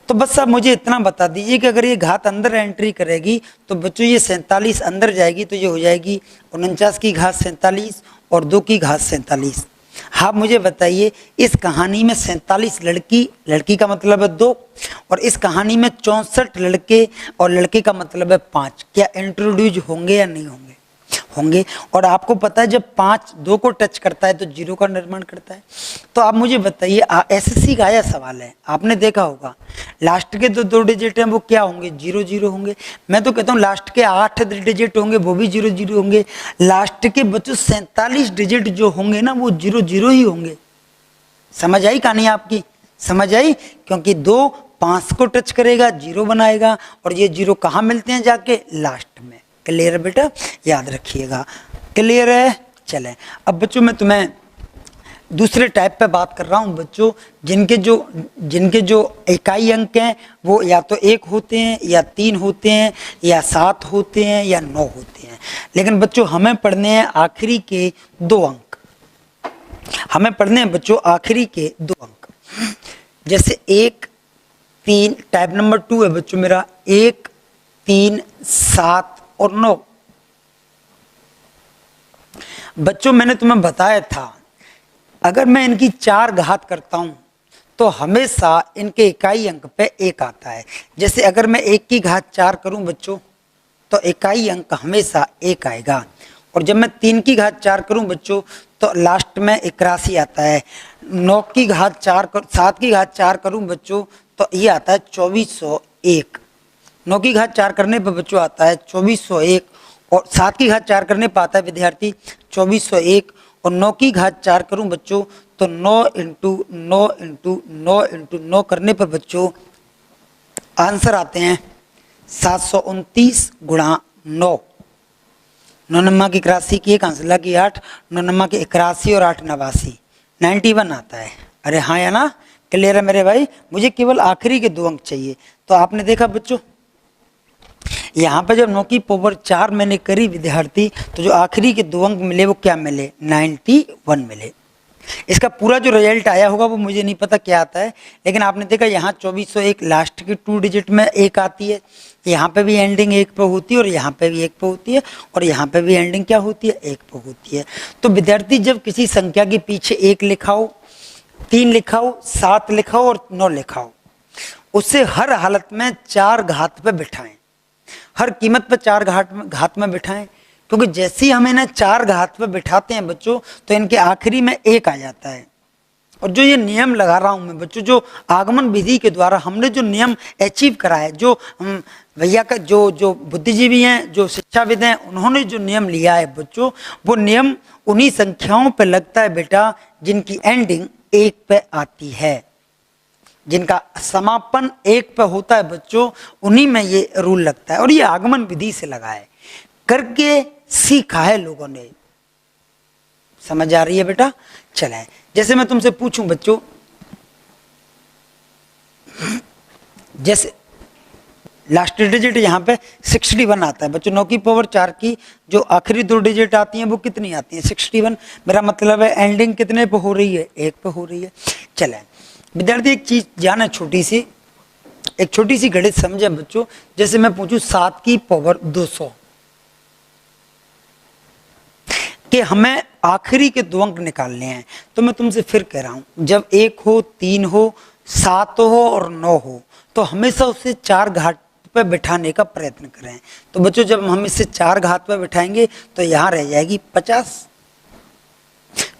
तो बस आप मुझे इतना बता दीजिए कि अगर ये घात अंदर एंट्री करेगी तो बच्चों ये 47 अंदर जाएगी, तो ये हो जाएगी 49 की घात 47 और 2 की घात 47। आप मुझे बताइए, इस कहानी में 47 लड़की का मतलब है 2, और इस कहानी में 64 लड़के और लड़के का मतलब है 5। क्या इंट्रोड्यूस होंगे या नहीं होंगे? होंगे। और आपको पता है जब 5 2 को टच करता है तो 0 का निर्माण करता है। तो आप मुझे बताइए, एसएससी का आया सवाल है, आपने देखा होगा लास्ट के 2 डिजिट हैं वो क्या होंगे? 0 0 होंगे। मैं तो कहता हूँ लास्ट के 8 डिजिट होंगे वो भी 0 0 होंगे। लास्ट के बच्चों 47 डिजिट जो होंगे ना वो 0 0 ही होंगे। समझ आई कहानी आपकी? समझ आई? क्योंकि 2 5 को टच करेगा 0 बनाएगा, और ये 0 कहाँ मिलते हैं? जाके लास्ट में। क्लियर है बेटा? याद रखिएगा। क्लियर है? चलें अब बच्चों मैं तुम्हें दूसरे टाइप पे बात कर रहा हूँ बच्चों, जिनके जो इकाई अंक हैं वो या तो 1 होते हैं या 3 होते हैं या 7 होते हैं या 9 होते हैं। लेकिन बच्चों हमें पढ़ने हैं आखिरी के 2 अंक। हमें पढ़ने हैं बच्चों आखिरी के 2 अंक। जैसे 1 3 टाइप नंबर 2 है बच्चों मेरा 1 3 7 और 9। बच्चों मैंने तुम्हें बताया था अगर मैं इनकी 4 घात करता हूं तो हमेशा इनके इकाई अंक पे 1 आता है। जैसे अगर मैं 1 की घात 4 करूं बच्चों तो इकाई अंक हमेशा 1 आएगा। और जब मैं 3 की घात 4 करूं बच्चों तो लास्ट में 81 आता है। 9 की घात 4 7 की घात 4 करूं बच्चों तो ये आता है 2401। 9 की घात 4 करने पर बच्चों आता है 2401 और 7 की घात 4 करने पर आता है विद्यार्थी 2401 और 9 की घात 4 करूं बच्चों तो 9 इंटू 9 इंटू 9 इंटू 9 करने पर बच्चों आंसर आते हैं 729 गुणा 9। 9 नम्मा की 81 की 1 आंसर की 8, 9 नम्मा की 81 और 8 89, 91 आता है। अरे हाँ या ना, क्लियर है मेरे भाई। मुझे केवल आखिरी के 2 अंक चाहिए। तो आपने देखा बच्चों यहाँ पे जब 9 की पावर 4 मैंने करी विद्यार्थी तो जो आखिरी के 2 अंक मिले वो क्या मिले 91 मिले। इसका पूरा जो रिजल्ट आया होगा वो मुझे नहीं पता क्या आता है, लेकिन आपने देखा यहाँ 2401 लास्ट की 2 डिजिट में 1 आती है, यहाँ पे भी एंडिंग 1 पे होती है और यहाँ पे भी 1 पे होती है और यहाँ पे भी एंडिंग क्या होती है 1 पे होती है। तो विद्यार्थी जब किसी संख्या के पीछे 1 लिखाओ 3 लिखाओ 7 लिखाओ और 9 लिखाओ उसे हर हालत में 4 घात पे बिठाएं, हर कीमत पे 4 घात में बिठाएं, क्योंकि जैसे ही हम इन्हें 4 घात पे बिठाते हैं बच्चों तो इनके आखिरी में 1 आ जाता है। और जो ये नियम लगा रहा हूं मैं बच्चों, जो आगमन विधि के द्वारा हमने जो नियम अचीव करा है, जो भैया का जो बुद्धिजीवी हैं जो शिक्षाविद हैं उन्होंने जो नियम लिया है बच्चों, वो नियम उन्हीं संख्याओं पे लगता है बेटा जिनकी एंडिंग 1 पे आती है, जिनका समापन 1 पे होता है बच्चों, उन्हीं में ये रूल लगता है। और ये आगमन विधि से लगा है, करके सीखा है लोगों ने। समझ आ रही है बेटा? चले जैसे मैं तुमसे पूछूं बच्चों, जैसे लास्ट डिजिट यहाँ पे 61 आता है बच्चों। 9 की पावर 4 की जो आखिरी 2 डिजिट आती हैं वो कितनी आती हैं 61। मेरा मतलब है एंडिंग कितने पे हो रही है 1 पे हो रही है। चले विद्यार्थी एक चीज जाना छोटी सी, एक छोटी सी गणित समझे बच्चों। जैसे मैं पूछूं 7 की पावर 200 कि हमें आखिरी के 2 अंक निकालने हैं, तो मैं तुमसे फिर कह रहा हूं जब 1 हो 3 हो 7 हो और 9 हो तो हमेशा उसे 4 घात पे बिठाने का प्रयत्न करें। तो बच्चों जब हम इसे 4 घात पे बिठाएंगे तो यहां रह जाएगी 50,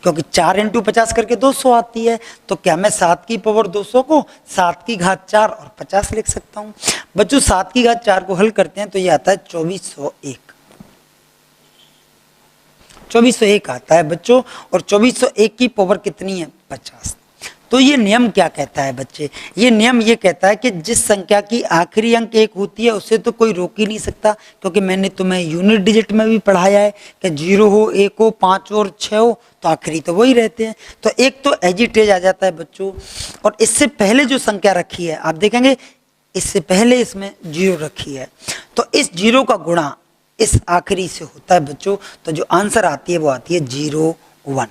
क्योंकि 4 इंटू 50 करके 200 आती है। तो क्या मैं 7 की पावर 200 को 7 की घात 4 और 50 लिख सकता हूं? बच्चों 7 की घात 4 को हल करते हैं तो ये आता है 2401। 2401 आता है बच्चों, और 2401 की पावर कितनी है 50। तो ये नियम क्या कहता है बच्चे? ये नियम ये कहता है कि जिस संख्या की आखिरी अंक 1 होती है उसे तो कोई रोक ही नहीं सकता, क्योंकि मैंने तुम्हें यूनिट डिजिट में भी पढ़ाया है कि 0 हो 1 हो 5 हो और 6 हो तो आखिरी तो वही रहते हैं। तो एक तो एजिटेज आ जाता है बच्चों। और इससे पहले जो संख्या रखी है आप देखेंगे, इससे पहले इसमें 0 रखी है, तो इस 0 का गुणा इस आखिरी से होता है बच्चों। तो जो आंसर आती है वो आती है 01।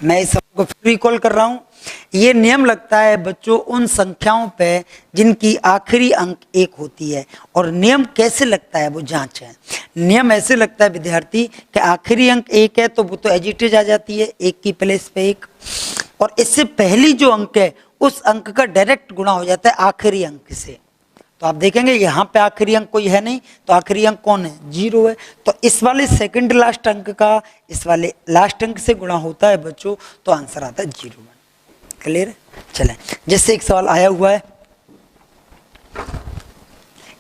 मैं इस सबको फिर रिकॉल कर रहा हूं। ये नियम लगता है बच्चों उन संख्याओं पे जिनकी आखिरी अंक 1 होती है। और नियम कैसे लगता है वो जांच है। नियम ऐसे लगता है विद्यार्थी कि आखिरी अंक 1 है तो वो तो एजिटेज आ जाती है 1 की प्लेस पे 1, और इससे पहली जो अंक है उस अंक का डायरेक्ट गुणा हो जाता है आखिरी अंक से। तो आप देखेंगे यहाँ पे आखिरी अंक कोई है नहीं, तो आखिरी अंक कौन है 0 है। तो इस वाले सेकंड लास्ट अंक का इस वाले लास्ट अंक से गुणा होता है बच्चों, तो आंसर आता है 01। क्लियर है? चलें जैसे एक सवाल आया हुआ है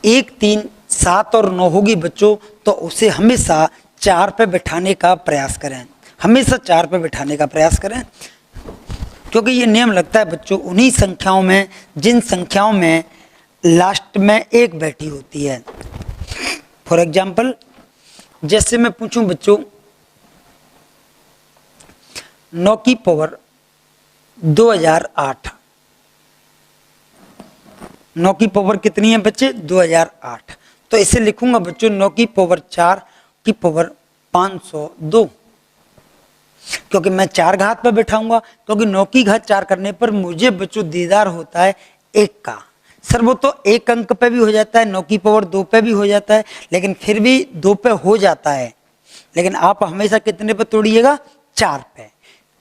1 3 7 और 9 होगी बच्चों, तो उसे हमेशा 4 पे बिठाने का प्रयास करें, हमेशा 4 पे बिठाने का प्रयास करें, क्योंकि ये नियम लगता है बच्चों उन्हीं संख्याओं में जिन संख्याओं में लास्ट में 1 बैठी होती है। फॉर एग्जाम्पल जैसे मैं पूछूं बच्चों 9 की पावर 2008, 9 की पावर कितनी है बच्चे 2008, तो इसे लिखूंगा बच्चों 9 की पावर 4 की पावर 502, क्योंकि मैं 4 घात पर बैठाऊंगा, क्योंकि 9 की घात 4 करने पर मुझे बच्चों दीदार होता है 1 का। सर वो तो 1 अंक पे भी हो जाता है, 9 की पावर 2 पे भी हो जाता है, लेकिन फिर भी 2 पे हो जाता है। लेकिन आप हमेशा कितने पे तोड़िएगा? 4 पे।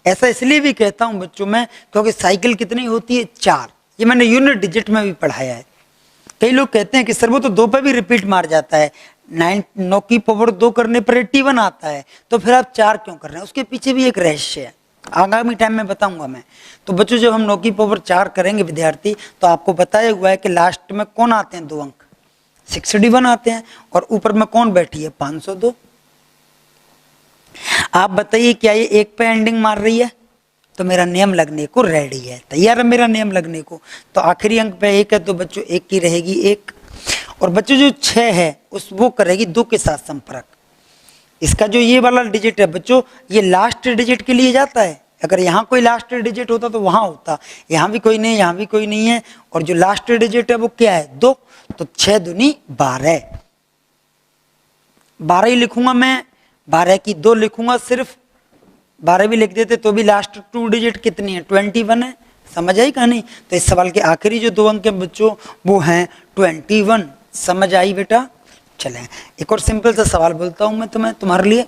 ऐसा इसलिए भी कहता हूं बच्चों में, क्योंकि साइकिल कितनी होती है? 4। ये मैंने यूनिट डिजिट में भी पढ़ाया है। कई लोग कहते हैं कि सर वो तो 2 पे भी रिपीट मार जाता है, 9 की पावर 2 करने पर 81 आता है, तो फिर आप 4 क्यों कर रहे हैं? उसके पीछे भी एक रहस्य है, आगामी टाइम में बताऊंगा मैं। तो बच्चों जब हम 9 की पावर 4 करेंगे विद्यार्थी, तो आपको बताया हुआ है कि लास्ट में कौन आते हैं? 2 अंक 61 आते हैं, और ऊपर में कौन बैठी है? 502। आप बताइए क्या ये 1 पे एंडिंग मार रही है? तो मेरा नियम लगने को रेडी है, तैयार है मेरा नियम लगने को। तो आखिरी अंक पे 1 है, तो बच्चों 1 की रहेगी 1। और बच्चों जो 6 है उस वो करेगी 2 के साथ संपर्क। इसका जो ये वाला डिजिट है बच्चों, ये लास्ट डिजिट के लिए जाता है। अगर यहाँ कोई लास्ट डिजिट होता तो वहां होता, यहाँ भी कोई नहीं, यहाँ भी कोई नहीं है, और जो लास्ट डिजिट है वो क्या है? 2। तो 6 दूनी 12, 12 ही लिखूंगा मैं, 12 की 2 लिखूंगा सिर्फ, 12 भी लिख देते तो भी लास्ट 2 डिजिट कितनी है? 21 है। समझ आई कहानी? तो इस सवाल के आखिरी जो 2 अंक हैं बच्चों वो हैं 21। समझ आई बेटा? चलें एक और सिंपल सा सवाल बोलता हूं मैं तुम्हारे लिए,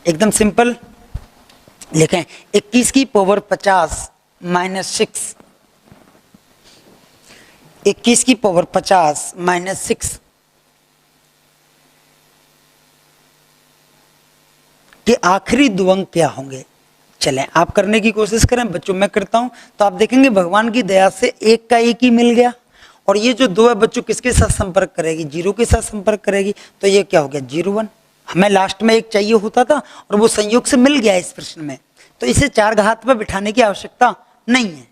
एकदम सिंपल। लिखें 21 की पावर 50 माइनस 6, 21 की पावर 50 माइनस 6 के आखिरी 2 अंक क्या होंगे? चलें आप करने की कोशिश करें बच्चों, मैं करता हूं। तो आप देखेंगे भगवान की दया से 1 का 1 ही मिल गया, और ये जो 2 है बच्चों किसके साथ संपर्क करेगी? 0 के साथ संपर्क करेगी। तो ये क्या हो गया? 01। हमें लास्ट में 1 चाहिए होता था और वो संयोग से मिल गया इस प्रश्न में, तो इसे 4 घात पर बिठाने की आवश्यकता नहीं है।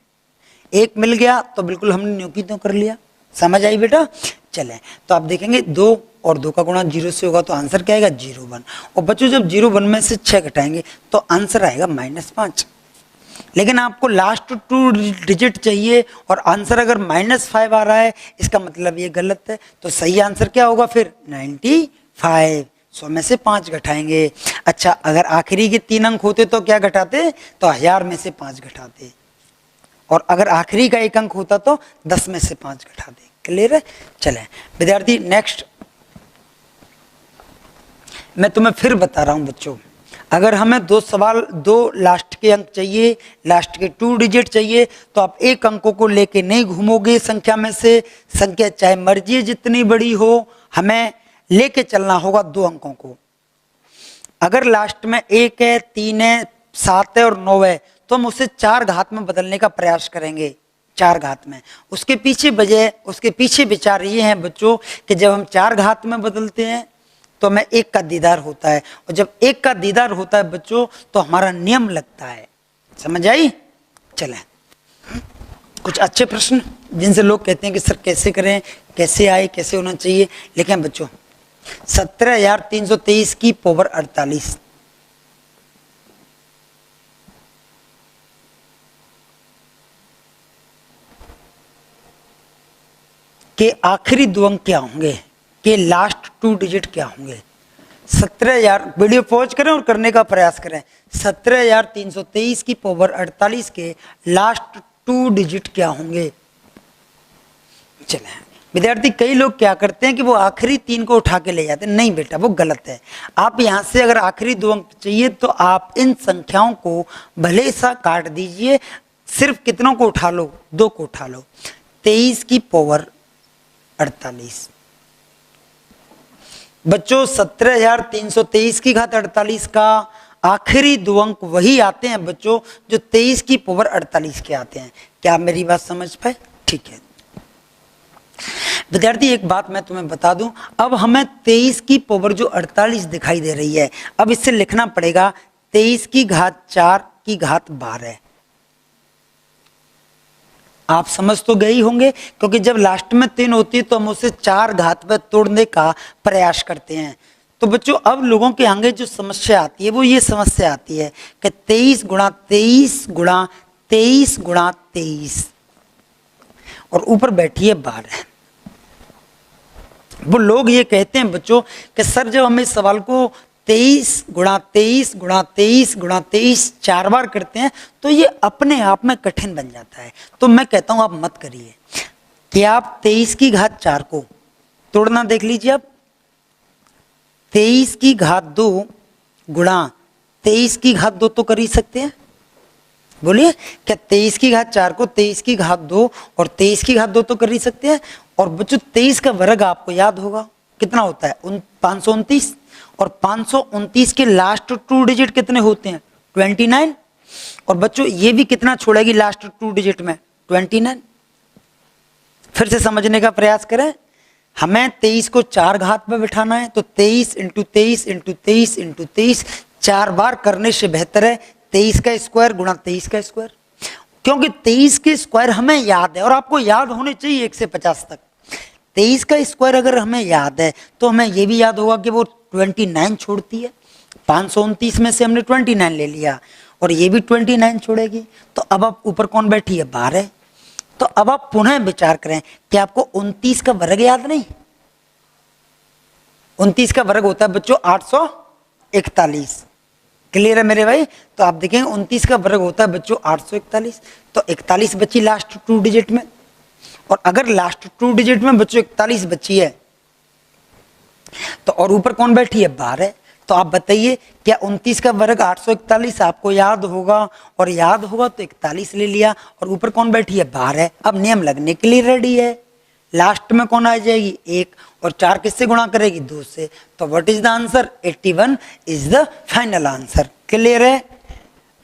1 मिल गया तो बिल्कुल हमने न्योकी तो कर लिया। समझ आई बेटा? चलें तो आप देखेंगे 2 और 2 का गुणा 0 से होगा, तो आंसर क्या आएगा? 01। और बच्चों जब 01 में से 6 घटाएंगे तो आंसर आएगा -5। लेकिन आपको लास्ट 2 डिजिट चाहिए और आंसर अगर -5 आ रहा है, इसका मतलब ये गलत है। तो सही आंसर क्या होगा फिर? 95। 100 में से 5 घटाएंगे। अच्छा अगर आखिरी के 3 अंक होते तो क्या घटाते? तो 1000 में से 5 घटाते, और अगर आखिरी का 1 अंक होता तो 10 में से 5 घटाते। क्लियर है? चलें विद्यार्थी नेक्स्ट मैं तुम्हें फिर बता रहा हूं बच्चों, अगर हमें 2 लास्ट के अंक चाहिए, लास्ट के 2 डिजिट चाहिए, तो आप 1 अंकों को लेके नहीं घूमोगे संख्या में से। संख्या चाहे मर्जी जितनी बड़ी हो, हमें लेके चलना होगा 2 अंकों को। अगर लास्ट में 1 है, 3 है, 7 है और 9 है, तो हम उसे 4 घात में बदलने का प्रयास करेंगे। 4 घात में। उसके पीछे विचार ये है बच्चों कि जब हम 4 घात में बदलते हैं तो हमें 1 का दीदार होता है, और जब 1 का दीदार होता है बच्चों तो हमारा नियम लगता है। समझ आई? चलें कुछ अच्छे प्रश्न जिनसे लोग कहते हैं कि सर कैसे करें, कैसे आए, कैसे होना चाहिए। लेकिन बच्चों 17,323 की पावर 48, के आखिरी 2 अंक क्या होंगे? के लास्ट 2 डिजिट क्या होंगे? 17,000, वीडियो पॉज करें और करने का प्रयास करें। 17,323 की पावर 48 के लास्ट 2 डिजिट क्या होंगे? चलें विद्यार्थी कई लोग क्या करते हैं कि वो आखिरी 3 को उठा के ले जाते हैं। नहीं बेटा वो गलत है। आप यहां से अगर आखिरी 2 अंक चाहिए तो आप इन संख्याओं को भले सा काट दीजिए, सिर्फ कितनों को उठा लो? 2 को उठा लो। 23 की पावर 48 बच्चों 17,323 की घात 48 का आखिरी 2 अंक वही आते हैं बच्चों जो 23 की पावर 48 के आते हैं। क्या आप मेरी बात समझ पाए? ठीक है विद्यार्थी एक बात मैं तुम्हें बता दूं, अब हमें 23 की पावर जो 48 दिखाई दे रही है, अब इससे लिखना पड़ेगा 23 की घात 4 की घात 12। आप समझ तो गए ही होंगे, क्योंकि जब लास्ट में 3 होती है तो हम उसे 4 घात पर तोड़ने का प्रयास करते हैं। तो बच्चों अब लोगों के आगे जो समस्या आती है वो ये समस्या आती है कि 23 गुणा 23 गुणा 23 गुणा 23 और ऊपर बैठी है 12। वो लोग ये कहते हैं बच्चों कि सर जब हम इस सवाल को 23 गुणा 23 गुणा 23 गुणा 23 4 बार करते हैं तो ये अपने आप में कठिन बन जाता है। तो मैं कहता हूं आप मत करिए कि आप 23 की घात 4 को तोड़ना देख लीजिए। आप 23 की घात 2 गुणा 23 की घात 2 तो कर ही सकते हैं। बोलिए, क्या 23 की घात 4 को 23 की घात 2 और 23 की घात 2 तो कर ही सकते हैं। और बच्चों 23 का वर्ग आपको याद होगा कितना होता है, 529। और 529 के लास्ट 2 डिजिट कितने होते हैं, 29। और बच्चों ये भी कितना छोड़ेगी लास्ट 2 डिजिट में, 29। फिर से समझने का प्रयास करें, हमें 23 को 4 घात पे बिठाना है तो 23 इंटू 23 इंटू 23 इंटू 23 4 बार करने से बेहतर है 23 का स्क्वायर गुणा 23 का स्क्वायर, क्योंकि 23 के स्क्वायर हमें याद है और आपको याद होने चाहिए 1 से 50 तक। 23 का स्क्वायर अगर हमें याद है तो हमें यह भी याद होगा कि वो 29 छोड़ती है। 529 में से हमने 29 ले लिया और ये भी 29 छोड़ेगी। तो अब आप ऊपर कौन बैठी है, 12। तो अब आप पुनः विचार करें कि आपको 29 का वर्ग याद नहीं। 29 का वर्ग होता है बच्चों 841। क्लियर है मेरे भाई। तो आप देखेंगे 29 का वर्ग होता है बच्चों 841। तो 41 बची लास्ट 2 डिजिट में, और अगर लास्ट 2 डिजिट में बच्चों 41 बची है तो और ऊपर कौन बैठी है, 12। तो आप बताइए क्या 29 का वर्ग 841 आपको याद होगा, और याद होगा तो 41 ले लिया और ऊपर कौन बैठी है, 12। अब नियम लगने के लिए रेडी है। लास्ट में कौन आ जाएगी, 1, और 4 किससे गुणा करेगी, 2 से। तो what is the answer, 81 is the final answer. Clear है।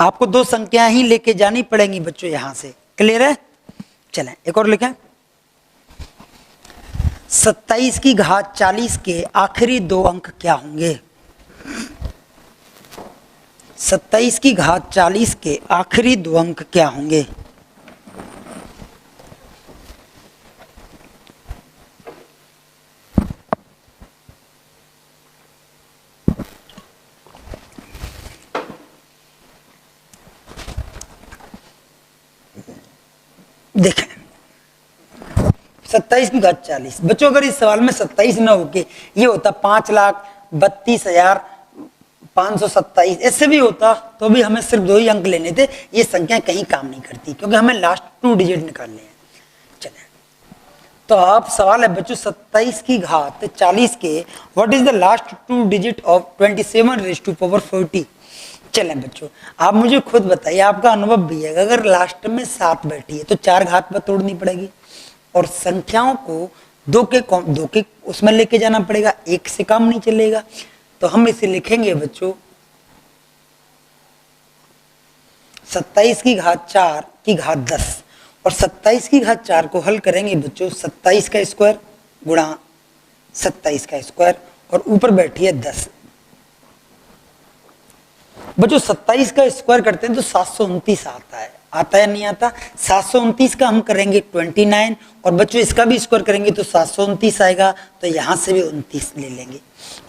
आपको 2 संख्या ही लेके जानी पड़ेंगी बच्चों यहां से। क्लियर है। चलें एक और लिखें, 27 की घात 40 के आखिरी 2 अंक क्या होंगे। 27 की घात 40 के आखिरी 2 अंक क्या होंगे। देखें 27 की घात 40 बच्चों, अगर इस सवाल में 27 ना होके ये होता 5,32,527, ऐसे भी होता तो भी हमें सिर्फ 2 ही अंक लेने थे। ये संख्या कहीं काम नहीं करती क्योंकि हमें लास्ट 2 डिजिट निकालने हैं। चलें तो आप सवाल है बच्चों 27 की घात 40 के what is the last 2 digit of 27 raised to power 40। चलें बच्चों आप मुझे खुद बताइए, आपका अनुभव भी है, अगर लास्ट में 7 बैठी है तो 4 घात पर तोड़नी पड़ेगी और संख्याओं को 2 के उसमें लेके जाना पड़ेगा, 1 से काम नहीं चलेगा। तो हम इसे लिखेंगे बच्चों 27 की घात 4 की घात 10, और 27 की घात 4 को हल करेंगे बच्चों 27 का स्क्वायर गुणा 27 का स्क्वायर, और ऊपर बैठी है 10। बच्चों 27 का स्क्वायर करते हैं तो 729 आता है या नहीं आता। 729 का हम करेंगे 29, और बच्चों इसका भी स्क्वायर करेंगे तो 729 आएगा। तो यहां से भी 29 ले लेंगे,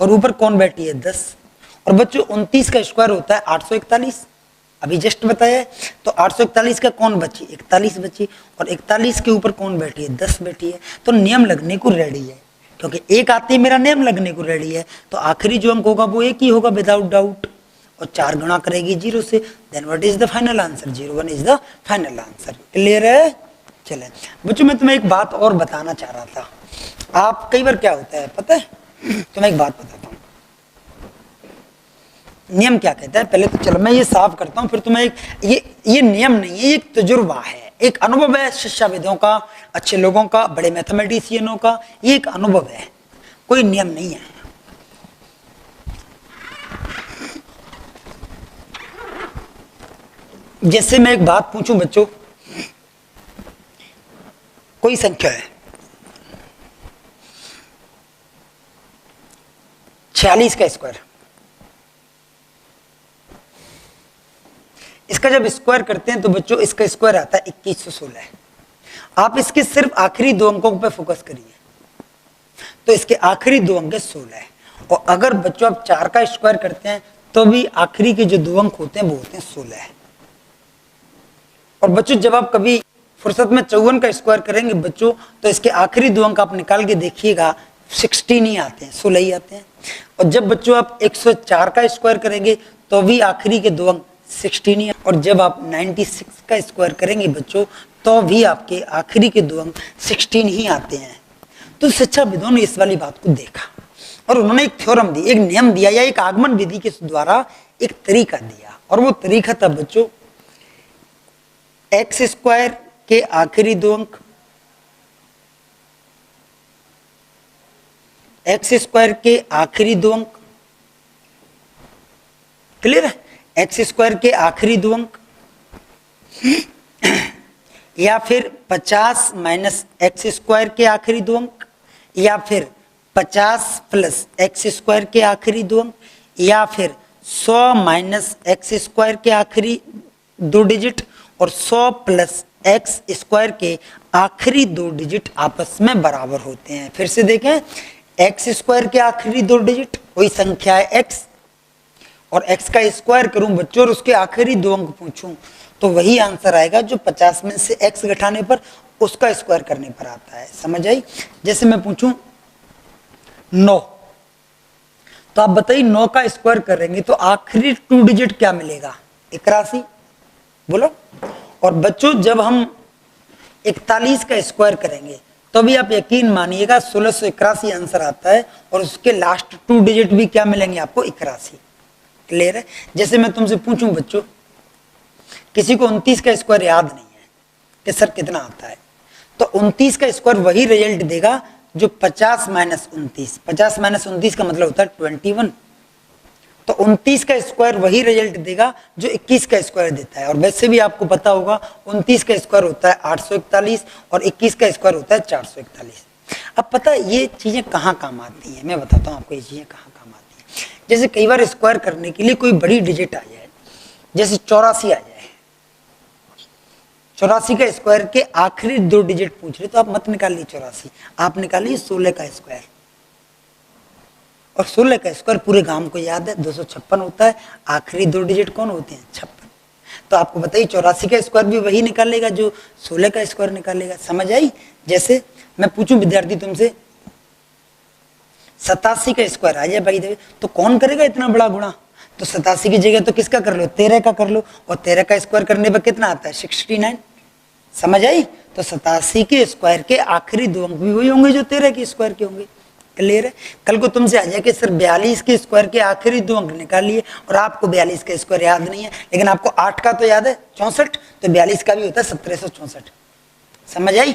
और ऊपर कौन बैठी है, 10। और बच्चों 29 का स्क्वायर होता है 841, अभी जस्ट बताया। तो 841 का कौन बची, 41 बची, और 41 के ऊपर कौन बैठी है, 10 बैठी है। तो नियम लगने को रेडी है, क्योंकि 1 आते ही मेरा नियम लगने को रेडी है। तो आखिरी जो अंक होगा वो 1 ही होगा विदाउट डाउट, और 4 गुणा करेगी 0 से। Then what is the final answer, 01 is the final answer. Clear है। चलें बच्चों मैं तुम्हें एक बात और बताना चाह रहा था। आप कई बार क्या होता है पता है, तुम्हें एक बात बताता हूँ। नियम क्या कहता है, पहले तो चलो मैं ये साफ करता हूँ, फिर तुम्हें ये नियम नहीं है, एक तजुर्बा है, एक अनुभव है शिक्षाविदों का, अच्छे लोगों का, बड़े मैथमेटिशियनों का। ये एक अनुभव है, कोई नियम नहीं है। जैसे मैं एक बात पूछूं बच्चों, कोई संख्या है 46 का स्क्वायर, इसका जब स्क्वायर करते हैं तो बच्चों इसका स्क्वायर आता है 2116। आप इसके सिर्फ आखिरी 2 अंकों पे फोकस करिए, तो इसके आखिरी 2 अंक 16 है। और अगर बच्चों आप 4 का स्क्वायर करते हैं तो भी आखिरी के जो 2 अंक होते हैं वो होते हैं 16 है। और बच्चों जब आप कभी फुर्सत में 54 का स्क्वायर करेंगे बच्चों, तो इसके आखिरी 2 अंक आप निकाल के देखिएगा 16 ही आते हैं, 16 ही आते हैं। और जब बच्चों आप 104 का स्क्वायर करेंगे तो भी आखिरी के 2 अंक 16 ही, और जब आप 96 का स्क्वायर करेंगे बच्चों तो भी आपके आखिरी के 2 अंक 16 ही आते हैं। तो शिक्षाविदों ने इस वाली बात को देखा और उन्होंने एक थ्योरम दी, एक नियम दिया या एक आगमन विधि के द्वारा एक तरीका दिया, और वो तरीका था बच्चों एक्स स्क्वायर के आखिरी 2 अंक, एक्स स्क्वायर के आखिरी 2 अंक, क्लियर है, एक्स स्क्वायर के आखिरी 2 अंक, या फिर 50 माइनस एक्स स्क्वायर के आखिरी 2 अंक, या फिर 50 प्लस एक्स स्क्वायर के आखिरी 2 अंक, या फिर 100 माइनस एक्स स्क्वायर के आखिरी 2 डिजिट, और 100 प्लस एक्स स्क्वायर के आखिरी 2 डिजिट आपस में बराबर होते हैं। फिर से देखें, एक्स स्क्वायर के आखिरी 2 डिजिट वही संख्या है एक्स, और एक्स का स्क्वायर करूं बच्चों और उसके आखिरी 2 अंक पूछूं तो वही आंसर आएगा जो 50 में से एक्स घटाने पर उसका स्क्वायर करने पर आता है। समझ आई? जैसे मैं पूछूं 9, तो आप बताइए 9 का स्क्वायर करेंगे तो आखिरी 2 डिजिट क्या मिलेगा? 81, बोलो। और बच्चों जब हम 41 का स्क्वायर करेंगे तो भी आप यकीन मानिएगा 1681 आंसर आता है, और उसके लास्ट 2 डिजिट भी क्या मिलेंगे आपको? 81। क्लियर है? जैसे मैं तुमसे पूछूं बच्चों, किसी को 29 का स्क्वायर याद नहीं है कि सर कितना आता है, तो 29 का स्क्वायर वही रिजल्ट देगा जो 50 माइनस 29, 50 माइनस 29 का मतलब होता है 21, तो 29 का स्क्वायर वही रिजल्ट देगा जो 21 का स्क्वायर देता है। और वैसे भी आपको पता होगा 29 का स्क्वायर होता है 841 और 21 का स्क्वायर होता है 441। अब पता है ये चीजें कहाँ काम आती हैं, मैं बताता हूँ आपको ये चीजें कहाँ काम आती हैं। जैसे कई बार स्क्वायर करने के लिए कोई बड़ी डिजिट आ जाए, जैसे 84 आ जाए, 84 का स्क्वायर के आखिरी 2 डिजिट पूछ रहे तो आप मत निकालिए 84, आप निकालिए 16 का स्क्वायर, और 16 का स्क्वायर पूरे गांव को याद है 256 होता है, आखिरी 2 डिजिट कौन होते हैं? 56। तो आपको बताइए 84 का स्क्वायर भी वही निकालेगा जो 16 का स्क्वायर निकालेगा। समझ आई? जैसे मैं पूछूं विद्यार्थी तुमसे 87 का स्क्वायर आ जाए भाई देवे, तो कौन करेगा इतना बड़ा गुणा? तो 87 की जगह तो किसका कर लो? 13 का कर लो, और 13 का स्क्वायर करने पर कितना आता है? 69। समझ आई? तो 87 के स्क्वायर के आखिरी 2 अंक भी वही होंगे जो 13 के स्क्वायर के होंगे। क्लियर है? कल को तुमसे आ जाए कि सर 42 के स्क्वायर के आखिरी 2 अंक निकालिए, और आपको 42 का स्क्वायर याद नहीं है, लेकिन आपको 8 का तो याद है 64, तो 42 का भी होता है 1764। समझ आई?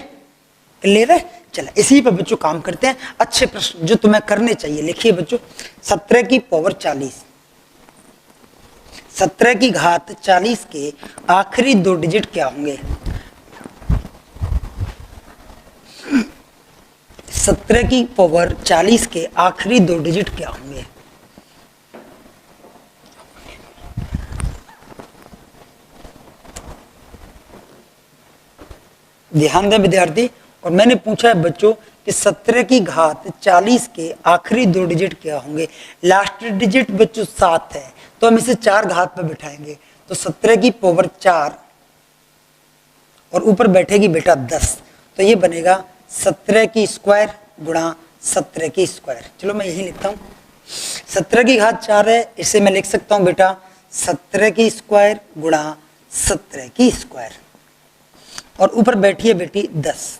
क्लियर है? चला इसी पर बच्चों काम करते हैं। अच्छे प्रश्न जो तुम्हें करने चाहिए लिखिए बच्चों। 17 की पावर 40, 17 की घात 40 के आखिरी 2 डिजिट क्या होंगे? 17 की पावर 40 के आखिरी 2 डिजिट क्या होंगे? ध्यान दें विद्यार्थी, और मैंने पूछा है बच्चों कि 17 की घात 40 के आखिरी 2 डिजिट क्या होंगे? लास्ट डिजिट बच्चों 7 है, तो हम इसे 4 घात पर बिठाएंगे, तो 17 की पावर 4 और ऊपर बैठेगी बेटा 10, तो ये बनेगा 17 की स्क्वायर गुणा 17 की स्क्वायर। चलो मैं यही लिखता हूँ, 17 की घात 4 है, इसे मैं लिख सकता हूँ बेटा 17 की स्क्वायर गुणा 17 की स्क्वायर, और ऊपर बैठी है बेटी 10।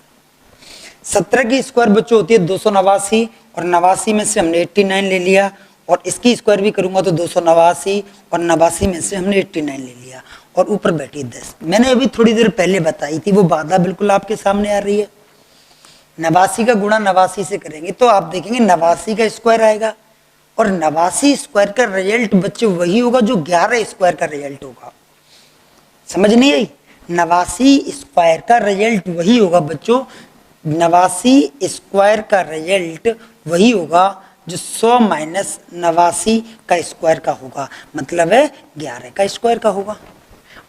17 की स्क्वायर बच्चों होती है 289, और 89 में से हमने 89 ले लिया, और इसकी स्क्वायर भी करूंगा तो 289, और 89 में से हमने 89 ले लिया, और ऊपर बैठी 10। मैंने अभी थोड़ी देर पहले बताई थी, वो बाधा बिल्कुल आपके सामने आ रही है। 89 का गुणा 89 से करेंगे तो आप देखेंगे 89 का स्क्वायर आएगा, और 89 स्क्वायर का रिजल्ट बच्चे वही होगा जो 11 स्क्वायर का रिजल्ट होगा। समझ नहीं आई? 89 स्क्वायर का रिजल्ट वही होगा बच्चों, 89 स्क्वायर का रिजल्ट वही होगा जो 100 माइनस 89 का स्क्वायर का होगा, मतलब है 11 का स्क्वायर का होगा।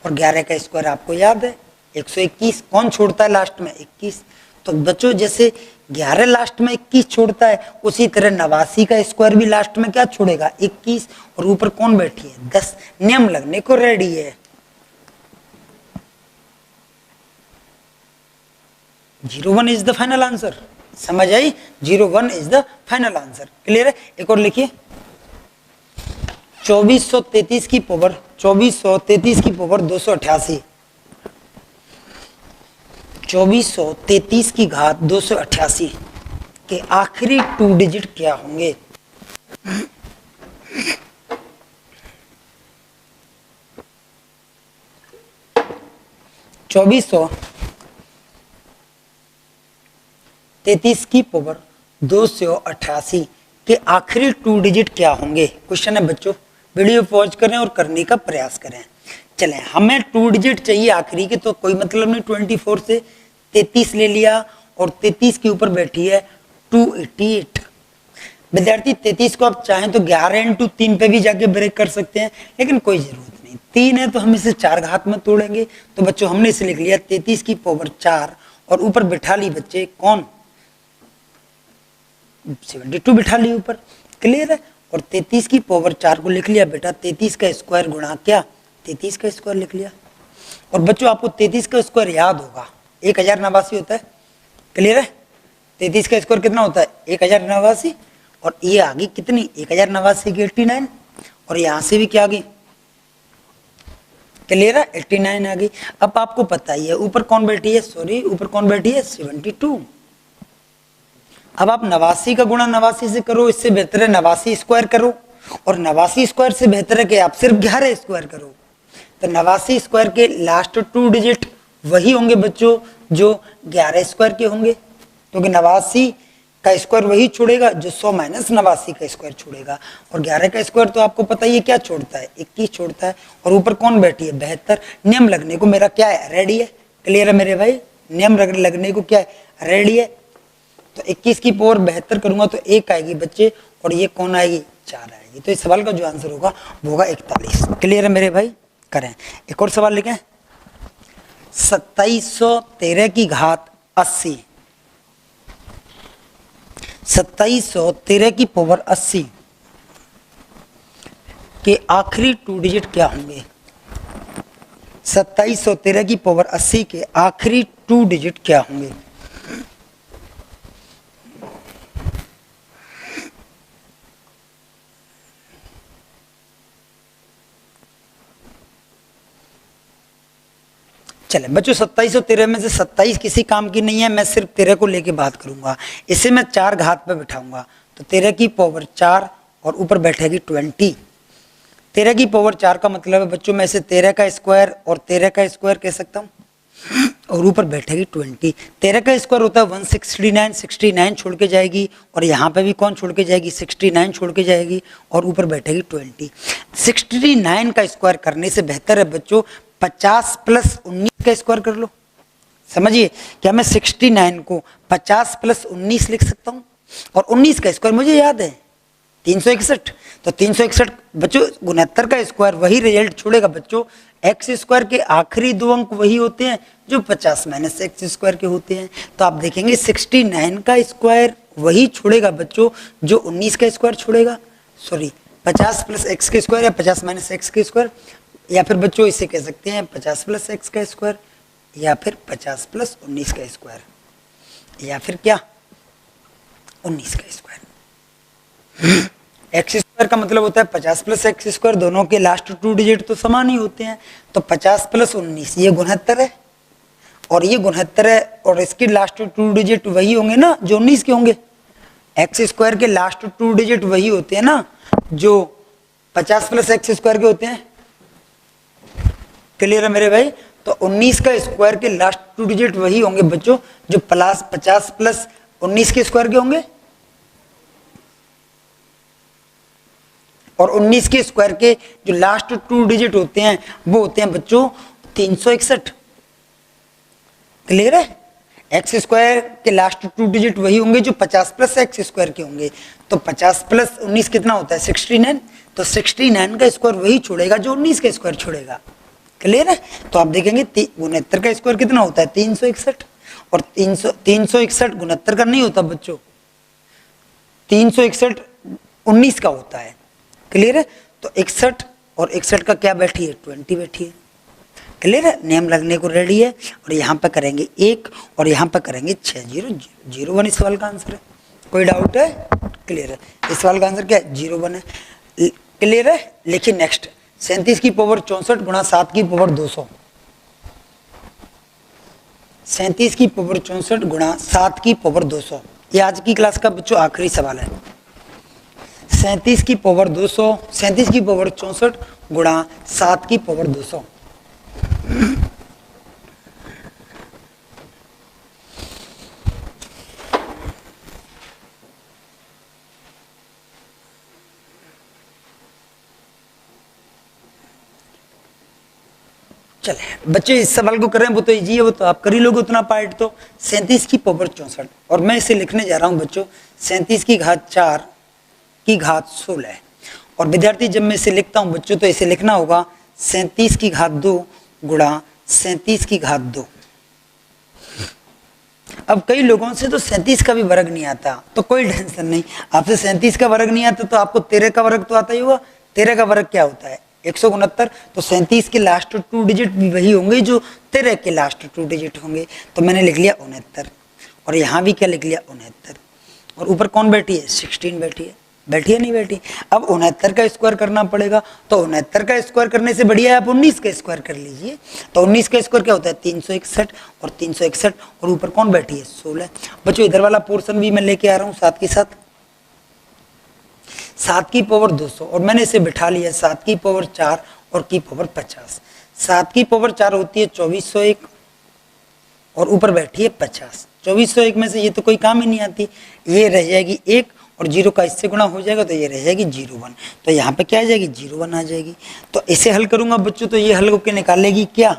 और 11 का स्क्वायर आपको याद है 121, कौन छोड़ता है लास्ट में? 21। तो बच्चों जैसे 11 लास्ट में 21 छोड़ता है, उसी तरह 89 का स्क्वायर भी लास्ट में क्या छोड़ेगा? 21, और ऊपर कौन बैठी है? 10। नियम लगने को रेडी है। 01 इज द फाइनल आंसर। समझ आई? 01 is the final answer. Clear है? एक और लिखिए, 2433 की पावर 2433 की पावर 288, 2433 की घात 288 के आखिरी 2 डिजिट क्या होंगे? चौबीस सौ 33 की पावर 288 के आखिरी 2 डिजिट क्या होंगे? क्वेश्चन है बच्चों, वीडियो पॉज करें और करने का प्रयास करें। चलें, हमें 2 डिजिट चाहिए आखिरी के, तो कोई मतलब नहीं, 24 से 33 ले लिया और 33 के ऊपर बैठी है 288। विद्यार्थी 33 को आप चाहें तो 11 इंटू 3 पे भी जाके ब्रेक कर सकते हैं, लेकिन कोई जरूरत नहीं, 3 है तो हम इसे 4 घात में तोड़ेंगे। तो बच्चों हमने इसे लिख लिया 33 की पावर 4 और ऊपर बिठा ली बच्चे कौन? 72 बिठा ली ऊपर। क्लियर है? और 33 की पावर 4 को लिख लिया बेटा 33 का स्क्वायर गुणा क्या? 33 का स्क्वायर लिख लिया। और बच्चों आपको 33 का स्क्वायर याद होगा, 1089 होता है। क्लियर है? 33 का स्क्वायर कितना होता है? 1089। और ये आ गई कितनी? 1089 की 89, और यहां से भी क्या आ गई? क्लियर है? 89 आ गई। अब आपको पता ही है ऊपर कौन बैठी है? सॉरी, ऊपर कौन बैठी है? 72। अब आप 89 का गुणा 89 से करो, इससे बेहतर है 89 स्क्वायर करो, और 89 स्क्वायर से बेहतर है कि आप सिर्फ 11 स्क्वायर करो। तो 89 स्क्वायर के लास्ट 2 डिजिट वही होंगे बच्चों जो 11 स्क्वायर के होंगे, क्योंकि 89 का स्क्वायर वही छोड़ेगा जो 100 माइनस 89 का स्क्वायर छोड़ेगा। और 11 का स्क्वायर तो आपको पता ही है क्या छोड़ता है? 21 छोड़ता है। और ऊपर कौन बैठी है? 72। नियम लगने को मेरा क्या है? रेडी है। क्लियर है मेरे भाई? नियम लगने को क्या है? रेडी है। तो 21 की पावर 72 करूंगा तो 1 आएगी बच्चे, और ये कौन आएगी? 4 आएगी। तो इस सवाल का जो आंसर होगा वो होगा 41। क्लियर है मेरे भाई? करें एक और सवाल लिखें, 2713 की घात 80, 2713 की पावर 80 के आखिरी 2 डिजिट क्या होंगे? 2713 की पावर 80 के आखिरी 2 डिजिट क्या होंगे? चले बच्चों, 27 और 13 में से 27 किसी काम की नहीं है, मैं सिर्फ 13 को लेके बात करूंगा। इसे मैं 4 घात पे बिठाऊंगा, तो 13 की पावर 4 और ऊपर बैठेगी 20। 13 की पावर 4 का मतलब है बच्चों मैं इसे 13 का स्क्वायर और 13 का स्क्वायर कह सकता हूँ, और ऊपर बैठेगी 20। 13 का स्क्वायर होता है 169, 69 छोड़ के जाएगी, और यहाँ पे भी कौन छोड़ के जाएगी? 69 छोड़ के जाएगी, और ऊपर बैठेगी 20। 69 का स्क्वायर करने से बेहतर है बच्चों 50 प्लस 19 का स्क्वायर कर लो। समझिए, क्या मैं 69 को 50 प्लस 19 लिख सकता हूँ? और 19 का स्क्वायर मुझे याद है 361। तो 361 बच्चों 69 का स्क्वायर वही रिजल्ट छोड़ेगा बच्चों। एक्स स्क्वायर के आखिरी 2 अंक वही होते हैं जो 50 माइनस एक्स स्क्वायर के होते हैं। तो आप देखेंगे 69 का स्क्वायर वही छोड़ेगा बच्चों जो 19 का स्क्वायर छोड़ेगा। सॉरी, 50 प्लस एक्स के स्क्वायर या 50 माइनस एक्स के स्क्वायर, या फिर बच्चों इसे कह सकते हैं 50 प्लस एक्स का स्क्वायर, या फिर 50 प्लस 19 का स्क्वायर, या फिर क्या 19 का स्क्वायर। एक्स स्क्वायर का मतलब होता है 50 प्लस एक्स स्क्वायर, दोनों के लास्ट 2 डिजिट तो समान ही होते हैं। तो 50 प्लस 19 ये 69 है, और ये 69 है, और इसके लास्ट 2 डिजिट वही होंगे ना जो 19 के होंगे। एक्स स्क्वायर के लास्ट 2 डिजिट वही होते हैं ना जो 50 प्लस एक्स स्क्वायर के होते हैं। क्लियर है मेरे भाई? तो 19 का स्क्वायर के लास्ट 2 डिजिट वही होंगे बच्चों जो प्लस 50 प्लस 19 के स्क्वायर के होंगे, और 19 के स्क्वायर के जो लास्ट 2 डिजिट होते हैं वो होते हैं बच्चों 361। क्लियर है? एक्स स्क्वायर के लास्ट 2 डिजिट वही होंगे जो 50 प्लस एक्स स्क्वायर के होंगे। तो 50 प्लस 19 कितना होता है? 69। तो 69 का स्क्वायर वही छोड़ेगा जो 19 का स्क्वायर छोड़ेगा। क्लियर है? तो आप देखेंगे 69 का स्क्वायर कितना होता है? 361। और 361 69 का नहीं होता बच्चों, 361 19 का होता है। क्लियर है? तो 61 और 61 का क्या बैठी है? 20 बैठी है। क्लियर है, नेम लगने को रेडी है। और यहाँ पे करेंगे 1 और यहाँ पे करेंगे 6001 इस सवाल का आंसर है। कोई डाउट है? क्लियर है, इस सवाल का आंसर क्या है? 01 है। क्लियर है, लेकिन नेक्स्ट 37 की पावर 64 गुणा 7 की पावर 200। 37 की पावर 64 गुणा 7 की पावर 200, ये आज की क्लास का बच्चों आखिरी सवाल है। 37 की पावर 200, 37 की पावर 64 गुणा 7 की पावर 200। चले बच्चे इस सवाल को करें, वो तो इजी है, वो तो आप कर ही लोगे उतना पार्ट तो। 37 की पावर 64 और मैं इसे लिखने जा रहा हूं बच्चों 37 की घात 4 की घात 16। और विद्यार्थी जब मैं इसे लिखता हूं बच्चों तो इसे लिखना होगा 37 की घात 2 गुणा 37 की घात 2। अब कई लोगों से तो 37 का भी वर्ग नहीं आता, तो कोई टेंशन नहीं, आपसे 37 का वर्ग नहीं आता तो आपको 13 का वर्ग तो आता ही होगा। 13 का वर्ग क्या होता है? 169। तो 37 के लास्ट 2 डिजिट भी वही होंगे जो 13 के लास्ट 2 डिजिट होंगे। तो मैंने लिख लिया 69 और यहाँ भी क्या लिख लिया 69। और ऊपर कौन बैठी है? 16 बैठी है। बैठी है नहीं बैठी? अब 69 का स्क्वायर करना पड़ेगा, तो 69 का स्क्वायर करने से बढ़िया है आप 19 का स्क्वायर कर लीजिए। तो 19 का स्क्वायर क्या होता है? 361 और 361 और ऊपर कौन बैठी है? 16। बच्चों इधर वाला पोर्शन भी मैं लेके आ रहा हूँ साथ के साथ। 7 की पावर 200 और मैंने इसे बिठा लिया 7 की पावर 4 और की पावर 50। 7 की पावर 4 होती है 2401 और ऊपर बैठी है 50। 2401 में से ये तो कोई काम ही नहीं आती, ये रह जाएगी 1 और 0 का इससे गुणा हो जाएगा तो ये रह जाएगी 01। तो यहाँ पे क्या आ जाएगी? 01 आ जाएगी। तो इसे हल करूंगा बच्चों तो ये हल होकर निकालेगी क्या?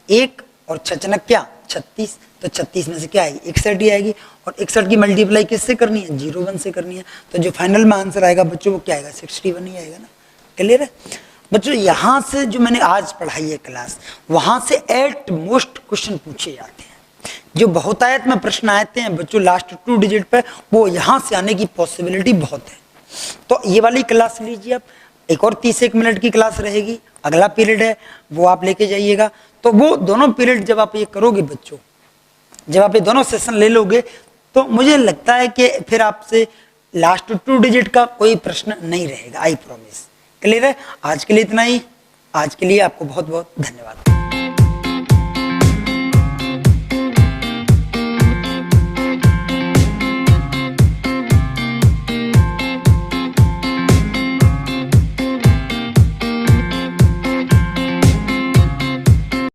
1 और 6 क्या? 36। तो 36 में से क्या आएगी? 61 ही आएगी। और 61 की मल्टीप्लाई किससे करनी है? 01 से करनी है। तो जो फाइनल में आंसर आएगा बच्चों वो क्या आएगा? 61 ही आएगा ना। क्लियर है बच्चों? यहाँ से जो मैंने आज पढ़ाई है क्लास, वहां से एट मोस्ट क्वेश्चन पूछे जाते हैं। जो बहुतायत में प्रश्न आते हैं बच्चों लास्ट 2 डिजिट पे, वो यहाँ से आने की पॉसिबिलिटी बहुत है। तो ये वाली क्लास लीजिए आप, एक और 30 मिनट की क्लास रहेगी, अगला पीरियड है वो आप लेके जाइएगा। तो वो दोनों पीरियड जब आप ये करोगे बच्चों, जब आप ये दोनों सेशन ले लोगे तो मुझे लगता है कि फिर आपसे लास्ट 2 डिजिट का कोई प्रश्न नहीं रहेगा, आई प्रॉमिस। क्लियर है? आज के लिए इतना ही। आज के लिए आपको बहुत बहुत धन्यवाद।